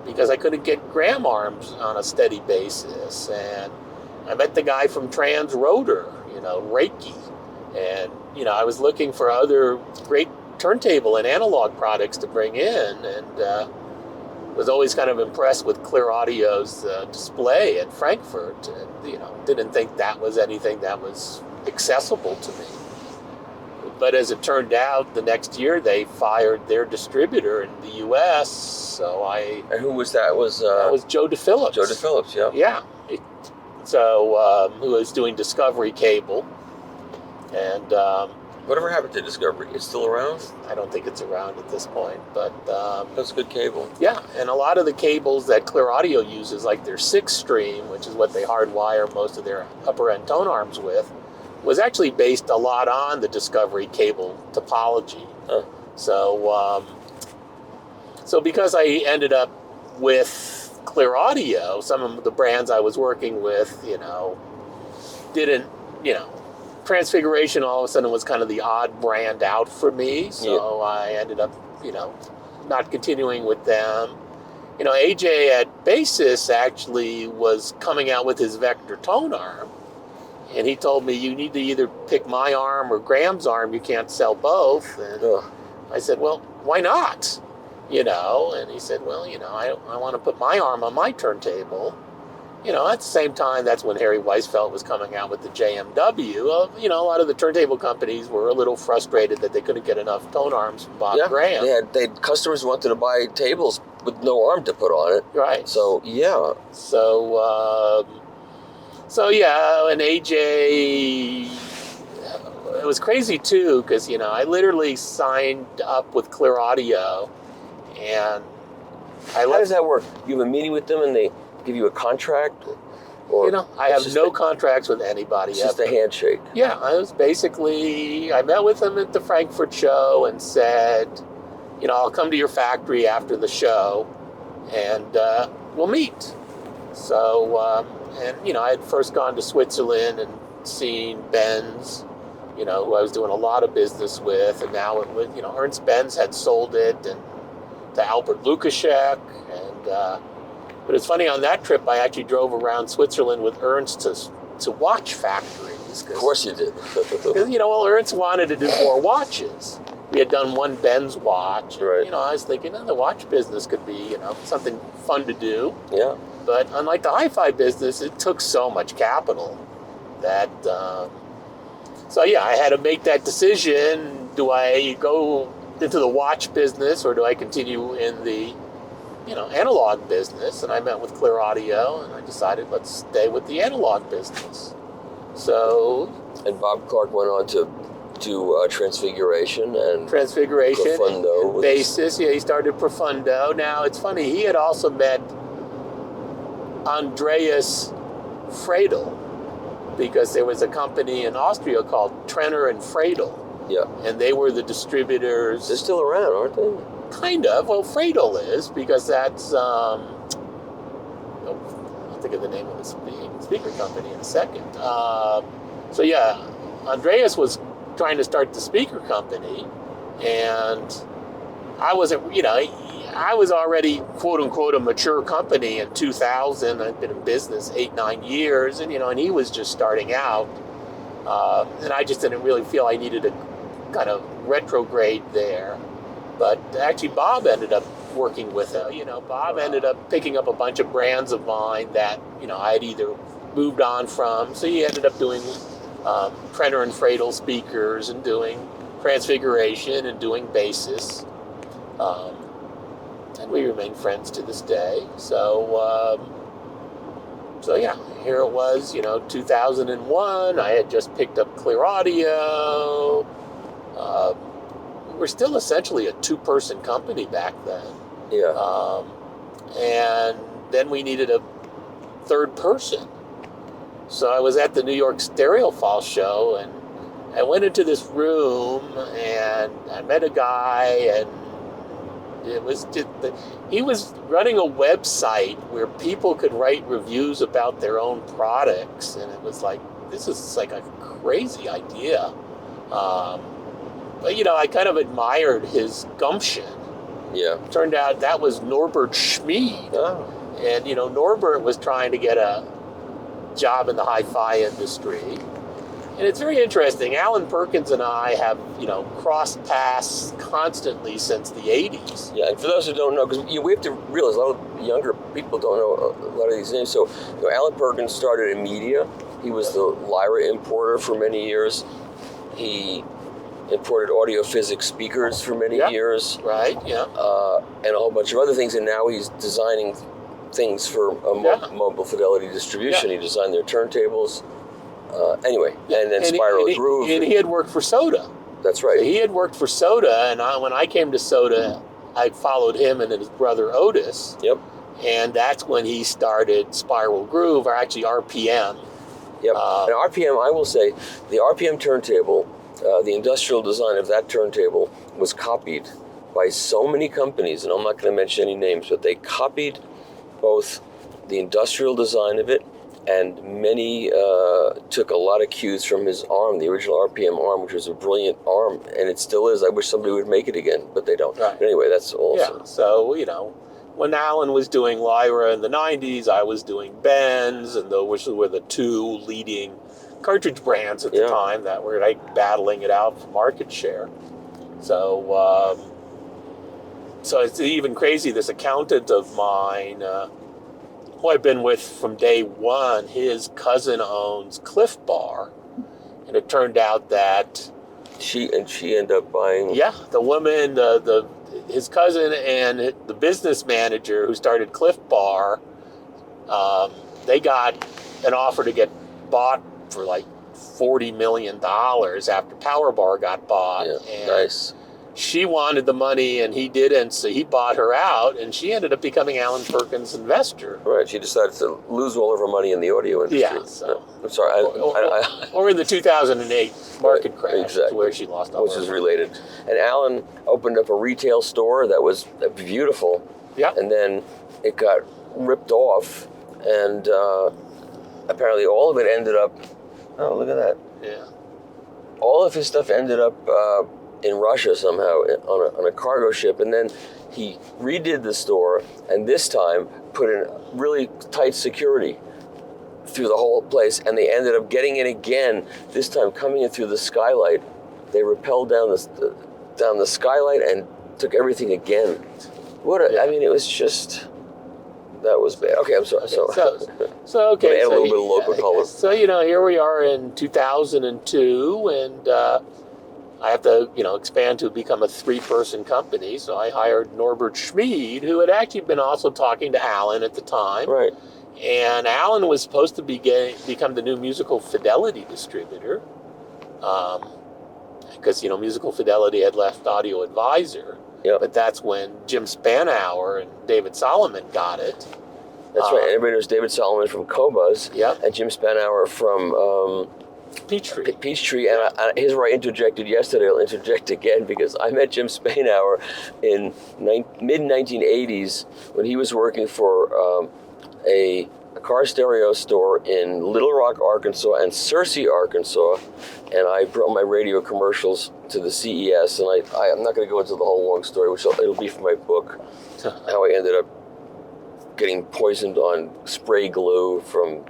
Speaker 3: because I couldn't get Graham arms on a steady basis. And I met the guy from Trans Rotor, Reiki. And, I was looking for other great turntable and analog products to bring in, and was always kind of impressed with Clearaudio's display at Frankfurt, and didn't think that was anything that was accessible to me. But as it turned out, the next year they fired their distributor in the U.S. So
Speaker 2: And who was that?
Speaker 3: That was Joe DePhillips.
Speaker 2: Joe DePhillips, yeah.
Speaker 3: Yeah. So who was doing Discovery Cable, and
Speaker 2: whatever happened to Discovery? It's still around?
Speaker 3: I don't think it's around at this point, but
Speaker 2: that's good cable.
Speaker 3: Yeah, and a lot of the cables that Clearaudio uses, like their 6-stream, which is what they hardwire most of their upper end tone arms with, was actually based a lot on the Discovery cable topology.
Speaker 2: Huh.
Speaker 3: So because I ended up with Clearaudio, some of the brands I was working with, didn't, Transfiguration all of a sudden was kind of the odd brand out for me. So I ended up, not continuing with them. AJ at Basis actually was coming out with his Vector tone arm. And he told me, you need to either pick my arm or Graham's arm. You can't sell both. And I said, well, why not? And he said, well, I want to put my arm on my turntable. At the same time, that's when Harry Weisfeld was coming out with the JMW. A lot of the turntable companies were a little frustrated that they couldn't get enough tone arms from Bob Graham.
Speaker 2: They had customers wanted to buy tables with no arm to put on it.
Speaker 3: Right.
Speaker 2: So, yeah.
Speaker 3: And AJ, it was crazy too, because, I literally signed up with Clearaudio, and
Speaker 2: How does that work? You have a meeting with them and they give you a contract? Or
Speaker 3: I have no contracts with anybody.
Speaker 2: It's just a handshake.
Speaker 3: Yeah, I met with them at the Frankfurt show and said, I'll come to your factory after the show and we'll meet. So, I had first gone to Switzerland and seen Benz, who I was doing a lot of business with, and now Ernst Benz had sold it and to Albert Lukaszek, and but it's funny, on that trip I actually drove around Switzerland with Ernst to to watch factories.
Speaker 2: Of course you did.
Speaker 3: Because, Ernst wanted to do more watches. We had done one Benz watch.
Speaker 2: Right.
Speaker 3: I was thinking, the watch business could be, something fun to do.
Speaker 2: Yeah.
Speaker 3: But unlike the hi-fi business, it took so much capital that, I had to make that decision. Do I go into the watch business or do I continue in the, analog business? And I met with Clearaudio and I decided let's stay with the analog business. So.
Speaker 2: And Bob Clark went on to do Transfiguration and Profundo.
Speaker 3: And Basis. Yeah, he started Profundo. Now, it's funny, he had also met Andreas Friedel because there was a company in Austria called Trenner and Friedel.
Speaker 2: Yeah.
Speaker 3: And they were the distributors.
Speaker 2: They're still around, aren't they?
Speaker 3: Kind of. Well, Friedel is because that's, I'll think of the name of the speaker company in a second. Andreas was trying to start the speaker company, and I wasn't, I was already, quote unquote, a mature company in 2000. I'd been in business 8-9 years, and he was just starting out. And I just didn't really feel I needed to kind of retrograde there. But actually, Bob ended up working with him. Bob ended up picking up a bunch of brands of mine that, I had either moved on from. So he ended up doing Trenner and Friedel speakers and doing Transfiguration and doing Basis. And we remain friends to this day. So here it was, 2001. I had just picked up Clearaudio. We were still essentially a two-person company back then.
Speaker 2: Yeah.
Speaker 3: And then we needed a third person. So I was at the New York Stereophile show, and I went into this room, and I met a guy, and it was just he was running a website where people could write reviews about their own products, and it was like, this is like a crazy idea. But I kind of admired his gumption.
Speaker 2: Yeah.
Speaker 3: Turned out that was Norbert Schmid.
Speaker 2: Oh.
Speaker 3: And, Norbert was trying to get a job in the hi-fi industry. And it's very interesting. Alan Perkins and I have, crossed paths constantly since the 80s.
Speaker 2: Yeah, and for those who don't know, because we have to realize a lot of younger people don't know a lot of these names. So, Alan Perkins started in media. He was the Lyra importer for many years. He imported audiophysics speakers for many years.
Speaker 3: Right, yeah.
Speaker 2: And a whole bunch of other things. And now he's designing things for mobile fidelity distribution.
Speaker 3: Yeah.
Speaker 2: He designed their turntables. And then Spiral Groove.
Speaker 3: And he had worked for SOTA.
Speaker 2: That's right.
Speaker 3: So he had worked for SOTA, and when I came to SOTA, I followed him and his brother Otis.
Speaker 2: Yep.
Speaker 3: And that's when he started Spiral Groove, or actually RPM.
Speaker 2: Yep. And RPM, I will say, the RPM turntable, the industrial design of that turntable was copied by so many companies, and I'm not going to mention any names, but they copied both the industrial design of it, and many took a lot of cues from his arm, the original RPM arm, which was a brilliant arm, and it still is. I wish somebody would make it again, but they don't.
Speaker 3: Right.
Speaker 2: But anyway, that's also.
Speaker 3: Yeah, so, when Alan was doing Lyra in the 90s, I was doing Benz, and which were the two leading cartridge brands at the time that were battling it out for market share. So, so it's even crazy. This accountant of mine, who I've been with from day one, his cousin owns Cliff Bar, and it turned out that
Speaker 2: she ended up buying.
Speaker 3: Yeah, the woman, his cousin and the business manager who started Cliff Bar, they got an offer to get bought for like $40 million after Power Bar got bought.
Speaker 2: Yeah,
Speaker 3: and
Speaker 2: nice.
Speaker 3: She wanted the money and he didn't, so he bought her out, and she ended up becoming Alan Perkins' investor.
Speaker 2: Right, she decided to lose all of her money in the audio industry.
Speaker 3: Yeah, so.
Speaker 2: I'm sorry.
Speaker 3: Or in the 2008 market crash,
Speaker 2: exactly.
Speaker 3: where she lost all
Speaker 2: which is related. And Alan opened up a retail store that was beautiful.
Speaker 3: Yeah.
Speaker 2: And then it got ripped off, and apparently all of it ended up. Oh, look at that.
Speaker 3: Yeah.
Speaker 2: All of his stuff ended up in Russia somehow on a cargo ship, and then he redid the store, and this time put in really tight security through the whole place, and they ended up getting in again, this time coming in through the skylight. They rappelled down the skylight and took everything again. I mean, it was just, that was bad. Okay, I'm sorry.
Speaker 3: So
Speaker 2: add a little bit of local color.
Speaker 3: So, here we are in 2002, and I have to, expand to become a 3-person company. So I hired Norbert Schmid, who had actually been also talking to Alan at the time.
Speaker 2: Right.
Speaker 3: And Alan was supposed to become the new Musical Fidelity distributor. Because, Musical Fidelity had left Audio Advisor.
Speaker 2: Yep.
Speaker 3: But that's when Jim Spanauer and David Solomon got it.
Speaker 2: That's right. Everybody knows David Solomon from Cobuzz.
Speaker 3: Yep.
Speaker 2: And Jim Spanauer from Peachtree. And here's where I interjected yesterday. I'll interject again because I met Jim Spanauer in mid-1980s when he was working for a car stereo store in Little Rock, Arkansas and Searcy, Arkansas. And I brought my radio commercials to the CES, and I'm not going to go into the whole long story, which it'll be for my book, how I ended up getting poisoned on spray glue from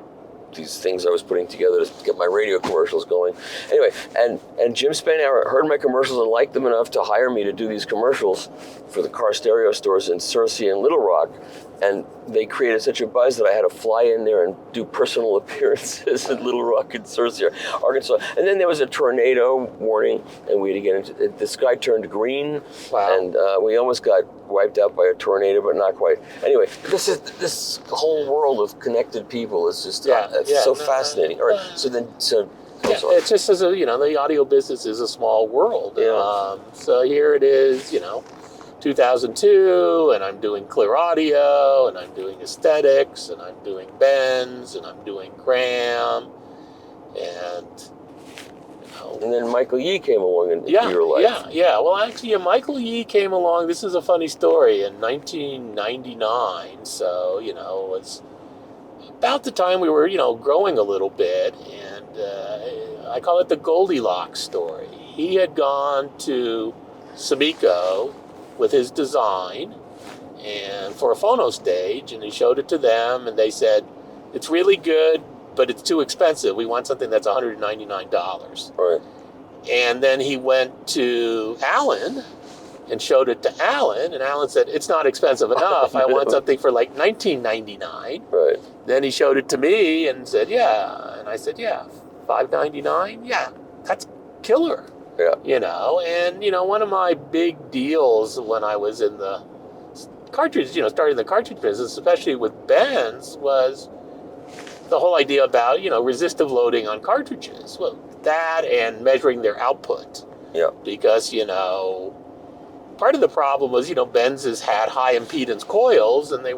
Speaker 2: these things I was putting together to get my radio commercials going. Anyway, and Jim Spanauer heard my commercials and liked them enough to hire me to do these commercials for the car stereo stores in Searcy and Little Rock. And they created such a buzz that I had to fly in there and do personal appearances in Little Rock and Searcy, Arkansas. And then there was a tornado warning, and we had to get into it. The sky turned green, and we almost got wiped out by a tornado, but not quite. Anyway, this whole world of connected people is just so fascinating. All right,
Speaker 3: it's just as the audio business is a small world.
Speaker 2: Yeah.
Speaker 3: So here it is, 2002, and I'm doing Clearaudio, and I'm doing aesthetics, and I'm doing Benz, and I'm doing Graham, and
Speaker 2: And then Michael Yee came along into your life.
Speaker 3: Yeah. Well, actually, Michael Yee came along. This is a funny story. In 1999, so it was about the time we were growing a little bit, and I call it the Goldilocks story. He had gone to Samico with his design and for a phono stage, and he showed it to them, and they said, it's really good, but it's too expensive. We want something that's $199.
Speaker 2: Right.
Speaker 3: And then he went to Alan and showed it to Alan, and Alan said, it's not expensive enough. I want something for like $19.99.
Speaker 2: Right.
Speaker 3: Then he showed it to me and said, yeah. And I said, yeah, $5.99? Yeah, that's killer.
Speaker 2: Yeah.
Speaker 3: And, one of my big deals when I was in the cartridge, starting the cartridge business, especially with Benz, was the whole idea about, resistive loading on cartridges. Well, that and measuring their output.
Speaker 2: Yeah.
Speaker 3: Because, part of the problem was, Benz's had high impedance coils, and they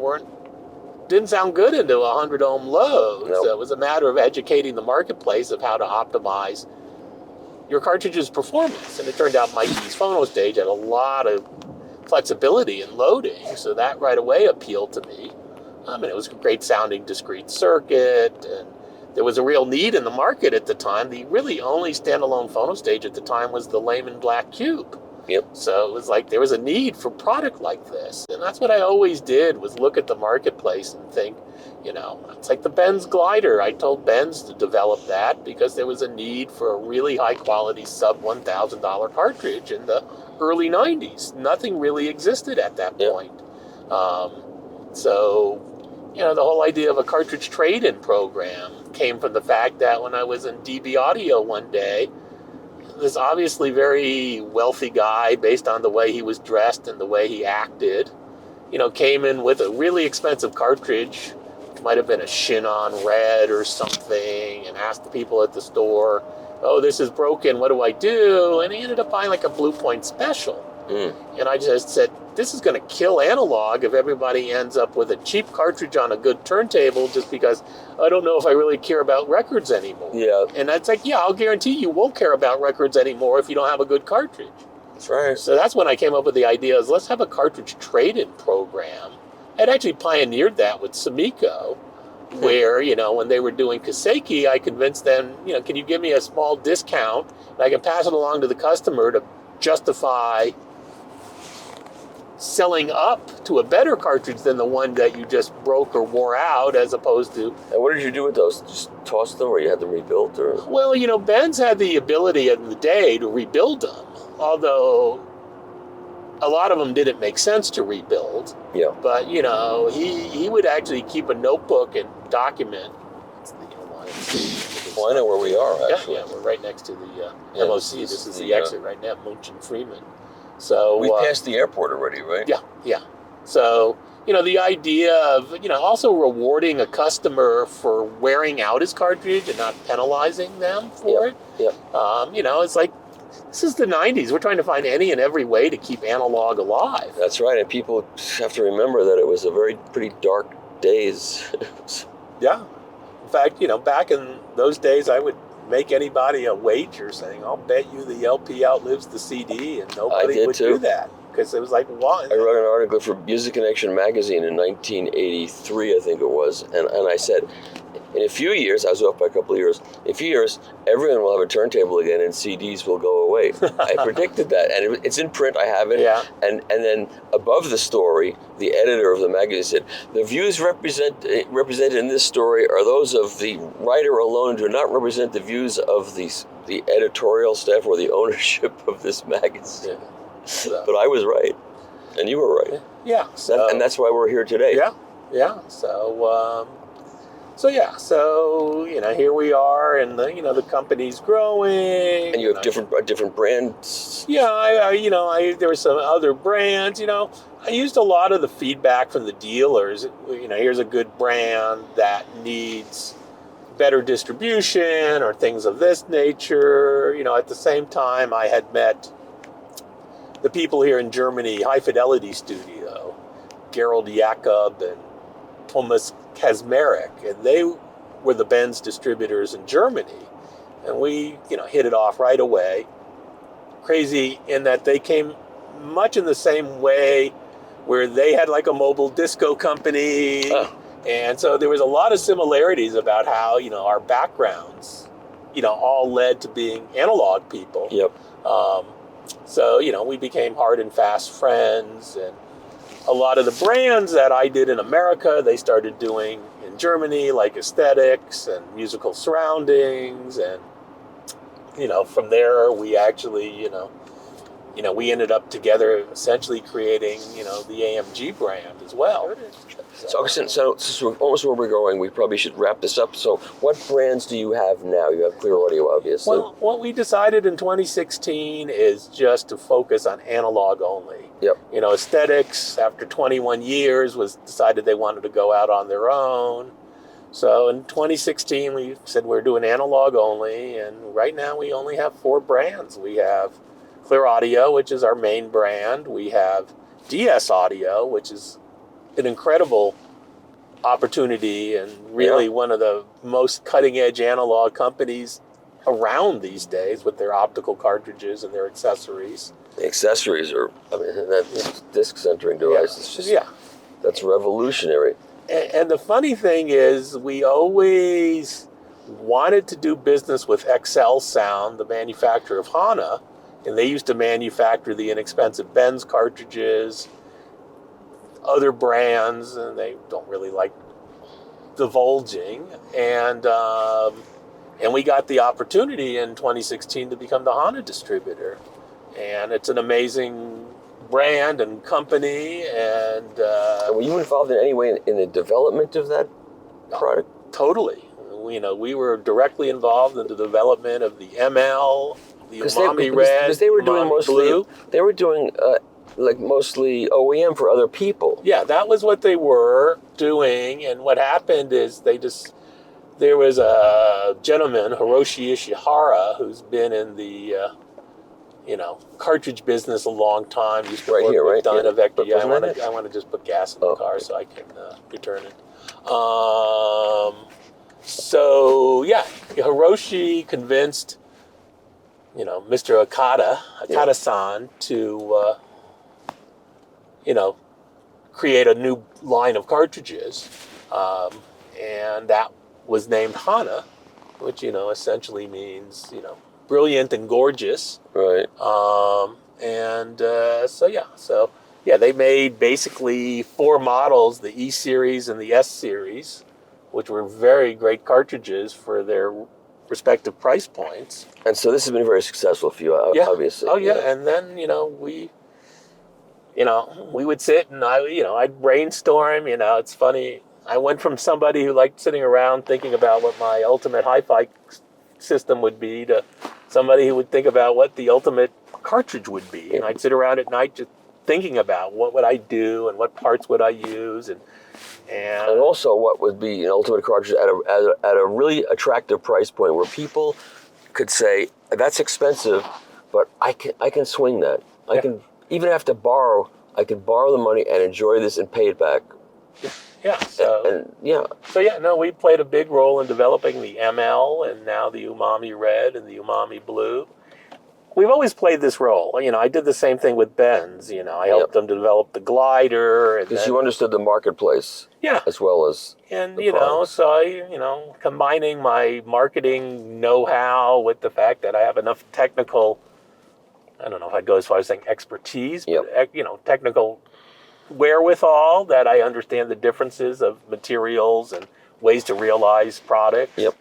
Speaker 3: didn't sound good into a 100 ohm load.
Speaker 2: Nope.
Speaker 3: So it was a matter of educating the marketplace of how to optimize your cartridge's performance. And it turned out Mikey's phono stage had a lot of flexibility in loading, so that right away appealed to me. It was a great sounding discrete circuit, and there was a real need in the market at the time. The really only standalone phono stage at the time was the Lehman Black Cube.
Speaker 2: Yep.
Speaker 3: So it was like there was a need for product like this. And that's what I always did, was look at the marketplace and think, it's like the Benz glider. I told Benz to develop that because there was a need for a really high quality sub $1,000 cartridge in the early 90s. Nothing really existed at that point. So, the whole idea of a cartridge trade-in program came from the fact that when I was in DB Audio one day, this obviously very wealthy guy, based on the way he was dressed and the way he acted, came in with a really expensive cartridge, which might have been a Chinon Red or something, and asked the people at the store, oh, this is broken, what do I do? And he ended up buying like a Blue Point Special. And I just said, this is going to kill analog if everybody ends up with a cheap cartridge on a good turntable just because I don't know if I really care about records anymore.
Speaker 2: Yeah.
Speaker 3: And that's like, I'll guarantee you won't care about records anymore if you don't have a good cartridge.
Speaker 2: That's right.
Speaker 3: So that's when I came up with the idea is let's have a cartridge trade-in program. I'd actually pioneered that with Samico, where, when they were doing Kaseki, I convinced them, can you give me a small discount and I can pass it along to the customer to justify selling up to a better cartridge than the one that you just broke or wore out, as opposed to...
Speaker 2: And what did you do with those? Just toss them, or you had them rebuilt, or?
Speaker 3: Well, Ben's had the ability in the day to rebuild them, although a lot of them didn't make sense to rebuild.
Speaker 2: Yeah.
Speaker 3: But, he would actually keep a notebook and document.
Speaker 2: Well, I know where we are, actually.
Speaker 3: Yeah, we're right next to the MOC. This is the exit right now, Munich Fremer. So
Speaker 2: we passed the airport already, right?
Speaker 3: Yeah. So, the idea of, also rewarding a customer for wearing out his cartridge and not penalizing them for it.
Speaker 2: Yeah.
Speaker 3: It's like, this is the 90s. We're trying to find any and every way to keep analog alive.
Speaker 2: That's right. And people have to remember that it was pretty dark days.
Speaker 3: Yeah. In fact, back in those days, I would make anybody a wager saying, I'll bet you the LP outlives the CD, and nobody would do that. Because it was like, what?
Speaker 2: I wrote an article for Music Connection magazine in 1983, I think it was, and I said, in a few years, I was off by a couple of years, in a few years, everyone will have a turntable again and CDs will go away. I predicted that, and it's in print, I have it, and then above the story, the editor of the magazine said, the views represented in this story are those of the writer alone and do not represent the views of the editorial staff or the ownership of this magazine. Yeah. So. But I was right, and you were right.
Speaker 3: Yeah.
Speaker 2: And that's why we're here today.
Speaker 3: Yeah. So here we are, and the company's growing.
Speaker 2: And you have different brands.
Speaker 3: Yeah, there were some other brands. I used a lot of the feedback from the dealers. Here's a good brand that needs better distribution or things of this nature. At the same time, I had met the people here in Germany, High Fidelity Studio, Gerald Jakob and Thomas Kazmarek, and they were the Benz distributors in Germany. And we, hit it off right away. Crazy in that they came much in the same way, where they had like a mobile disco company. Oh. And so there was a lot of similarities about how, our backgrounds, all led to being analog people.
Speaker 2: Yep.
Speaker 3: So, we became hard and fast friends, and a lot of the brands that I did in America, they started doing in Germany, like Aesthetics and Musical Surroundings, and, from there we actually, we ended up together essentially creating, the AMG brand as well.
Speaker 2: So since we're almost where we're going, we probably should wrap this up. So what brands do you have now? You have Clearaudio, obviously.
Speaker 3: Well, what we decided in 2016 is just to focus on analog only.
Speaker 2: Yep.
Speaker 3: Aesthetics, after 21 years, decided they wanted to go out on their own. So in 2016, we said we're doing analog only, and right now we only have 4 brands. We have Clearaudio, which is our main brand. We have DS Audio, which is an incredible opportunity and really one of the most cutting-edge analog companies around these days with their optical cartridges and their accessories.
Speaker 2: The accessories are, that disc centering device is just, that's revolutionary.
Speaker 3: And the funny thing is, we always wanted to do business with XL Sound, the manufacturer of HANA, and they used to manufacture the inexpensive Benz cartridges, other brands, and they don't really like divulging. And we got the opportunity in 2016 to become the HANA distributor. And it's an amazing brand and company. And
Speaker 2: were you involved in any way in the development of that product?
Speaker 3: Totally. We were directly involved in the development of the ML, the Umami Red, because
Speaker 2: they were doing
Speaker 3: Blue.
Speaker 2: They were doing mostly OEM for other people.
Speaker 3: Yeah, that was what they were doing. And what happened is there was a gentleman, Hiroshi Ishihara, who's been in the cartridge business a long time. Used to work with Dynavector. Yeah, I want to just put gas in the car so I can return it. Hiroshi convinced Mr. Akata-san to create a new line of cartridges, and that was named HANA, which essentially means brilliant and gorgeous.
Speaker 2: Right.
Speaker 3: So Yeah, they made basically 4 models, the E series and the S series, which were very great cartridges for their respective price points.
Speaker 2: And so this has been very successful for you, obviously.
Speaker 3: Oh yeah, and then we would sit and I'd brainstorm. It's funny. I went from somebody who liked sitting around thinking about what my ultimate hi-fi system would be to somebody who would think about what the ultimate cartridge would be. And I'd sit around at night just thinking about what would I do and what parts would I use and
Speaker 2: also what would be an ultimate cartridge at a really attractive price point where people could say, that's expensive, but I can swing that. I can even have to borrow. I can borrow the money and enjoy this and pay it back.
Speaker 3: Yeah. So we played a big role in developing the ML and now the Umami Red and the Umami Blue. We've always played this role. I did the same thing with Benz. I helped them develop the glider.
Speaker 2: Because you understood the marketplace.
Speaker 3: Yeah.
Speaker 2: As well as
Speaker 3: so I, combining my marketing know-how with the fact that I have enough technical, I don't know if I'd go as far as saying expertise, but, technical wherewithal that I understand the differences of materials and ways to realize products.
Speaker 2: Yep.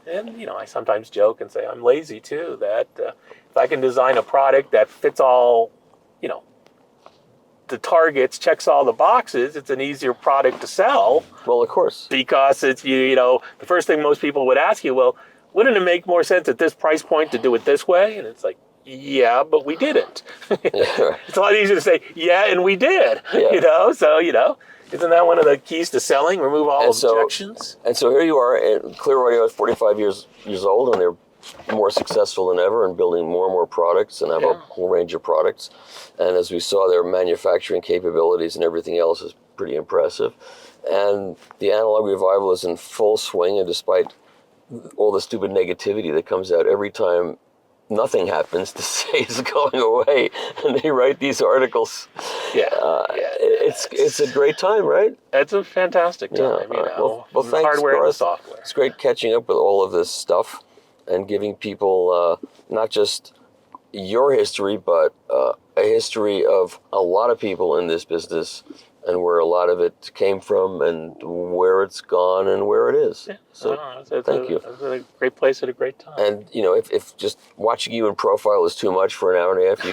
Speaker 3: And, I sometimes joke and say I'm lazy too, that if I can design a product that fits all, the targets, checks all the boxes, it's an easier product to sell.
Speaker 2: Well, of course.
Speaker 3: Because it's, the first thing most people would ask you, well, wouldn't it make more sense at this price point to do it this way? And it's like, yeah, but we didn't. It's a lot easier to say, yeah, and we did.
Speaker 2: Yeah.
Speaker 3: So, isn't that one of the keys to selling? Remove all objections.
Speaker 2: And so here you are, and Clearaudio is 45 years old, and they're more successful than ever and building more and more products and have a whole range of products. And as we saw, their manufacturing capabilities and everything else is pretty impressive. And the analog revival is in full swing, and despite all the stupid negativity that comes out every time nothing happens to say it's going away, and they write these articles. It's a great time, right?
Speaker 3: It's a fantastic time,
Speaker 2: Well, thanks,
Speaker 3: hardware
Speaker 2: Garth.
Speaker 3: and the software.
Speaker 2: It's great catching up with all of this stuff and giving people not just your history, but a history of a lot of people in this business and where a lot of it came from and where it's gone and where it is.
Speaker 3: Yeah.
Speaker 2: So thank you.
Speaker 3: It's a great place at a great time.
Speaker 2: And, if just watching you in profile is too much for an hour and a half,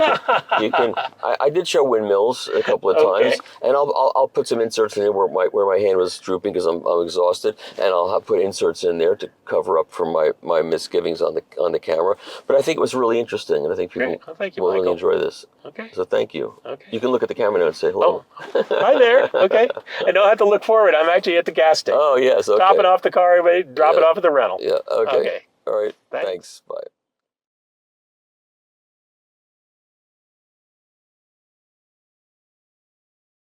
Speaker 2: you can I did show windmills a couple of times, and I'll put some inserts in there where my hand was drooping because I'm exhausted, and I'll put inserts in there to cover up for my misgivings on the camera. But I think it was really interesting, and I think people will really enjoy this.
Speaker 3: Okay.
Speaker 2: So thank you.
Speaker 3: Okay.
Speaker 2: You can look at the camera now and say hello.
Speaker 3: Oh, hi there. Okay. I don't have to look forward. I'm actually at the gas station.
Speaker 2: Oh, yes. Okay.
Speaker 3: Topping off the car, everybody. Drop it off at the rental.
Speaker 2: Yeah. Okay.
Speaker 3: Okay.
Speaker 2: All right.
Speaker 3: Thanks.
Speaker 2: Thanks. Bye.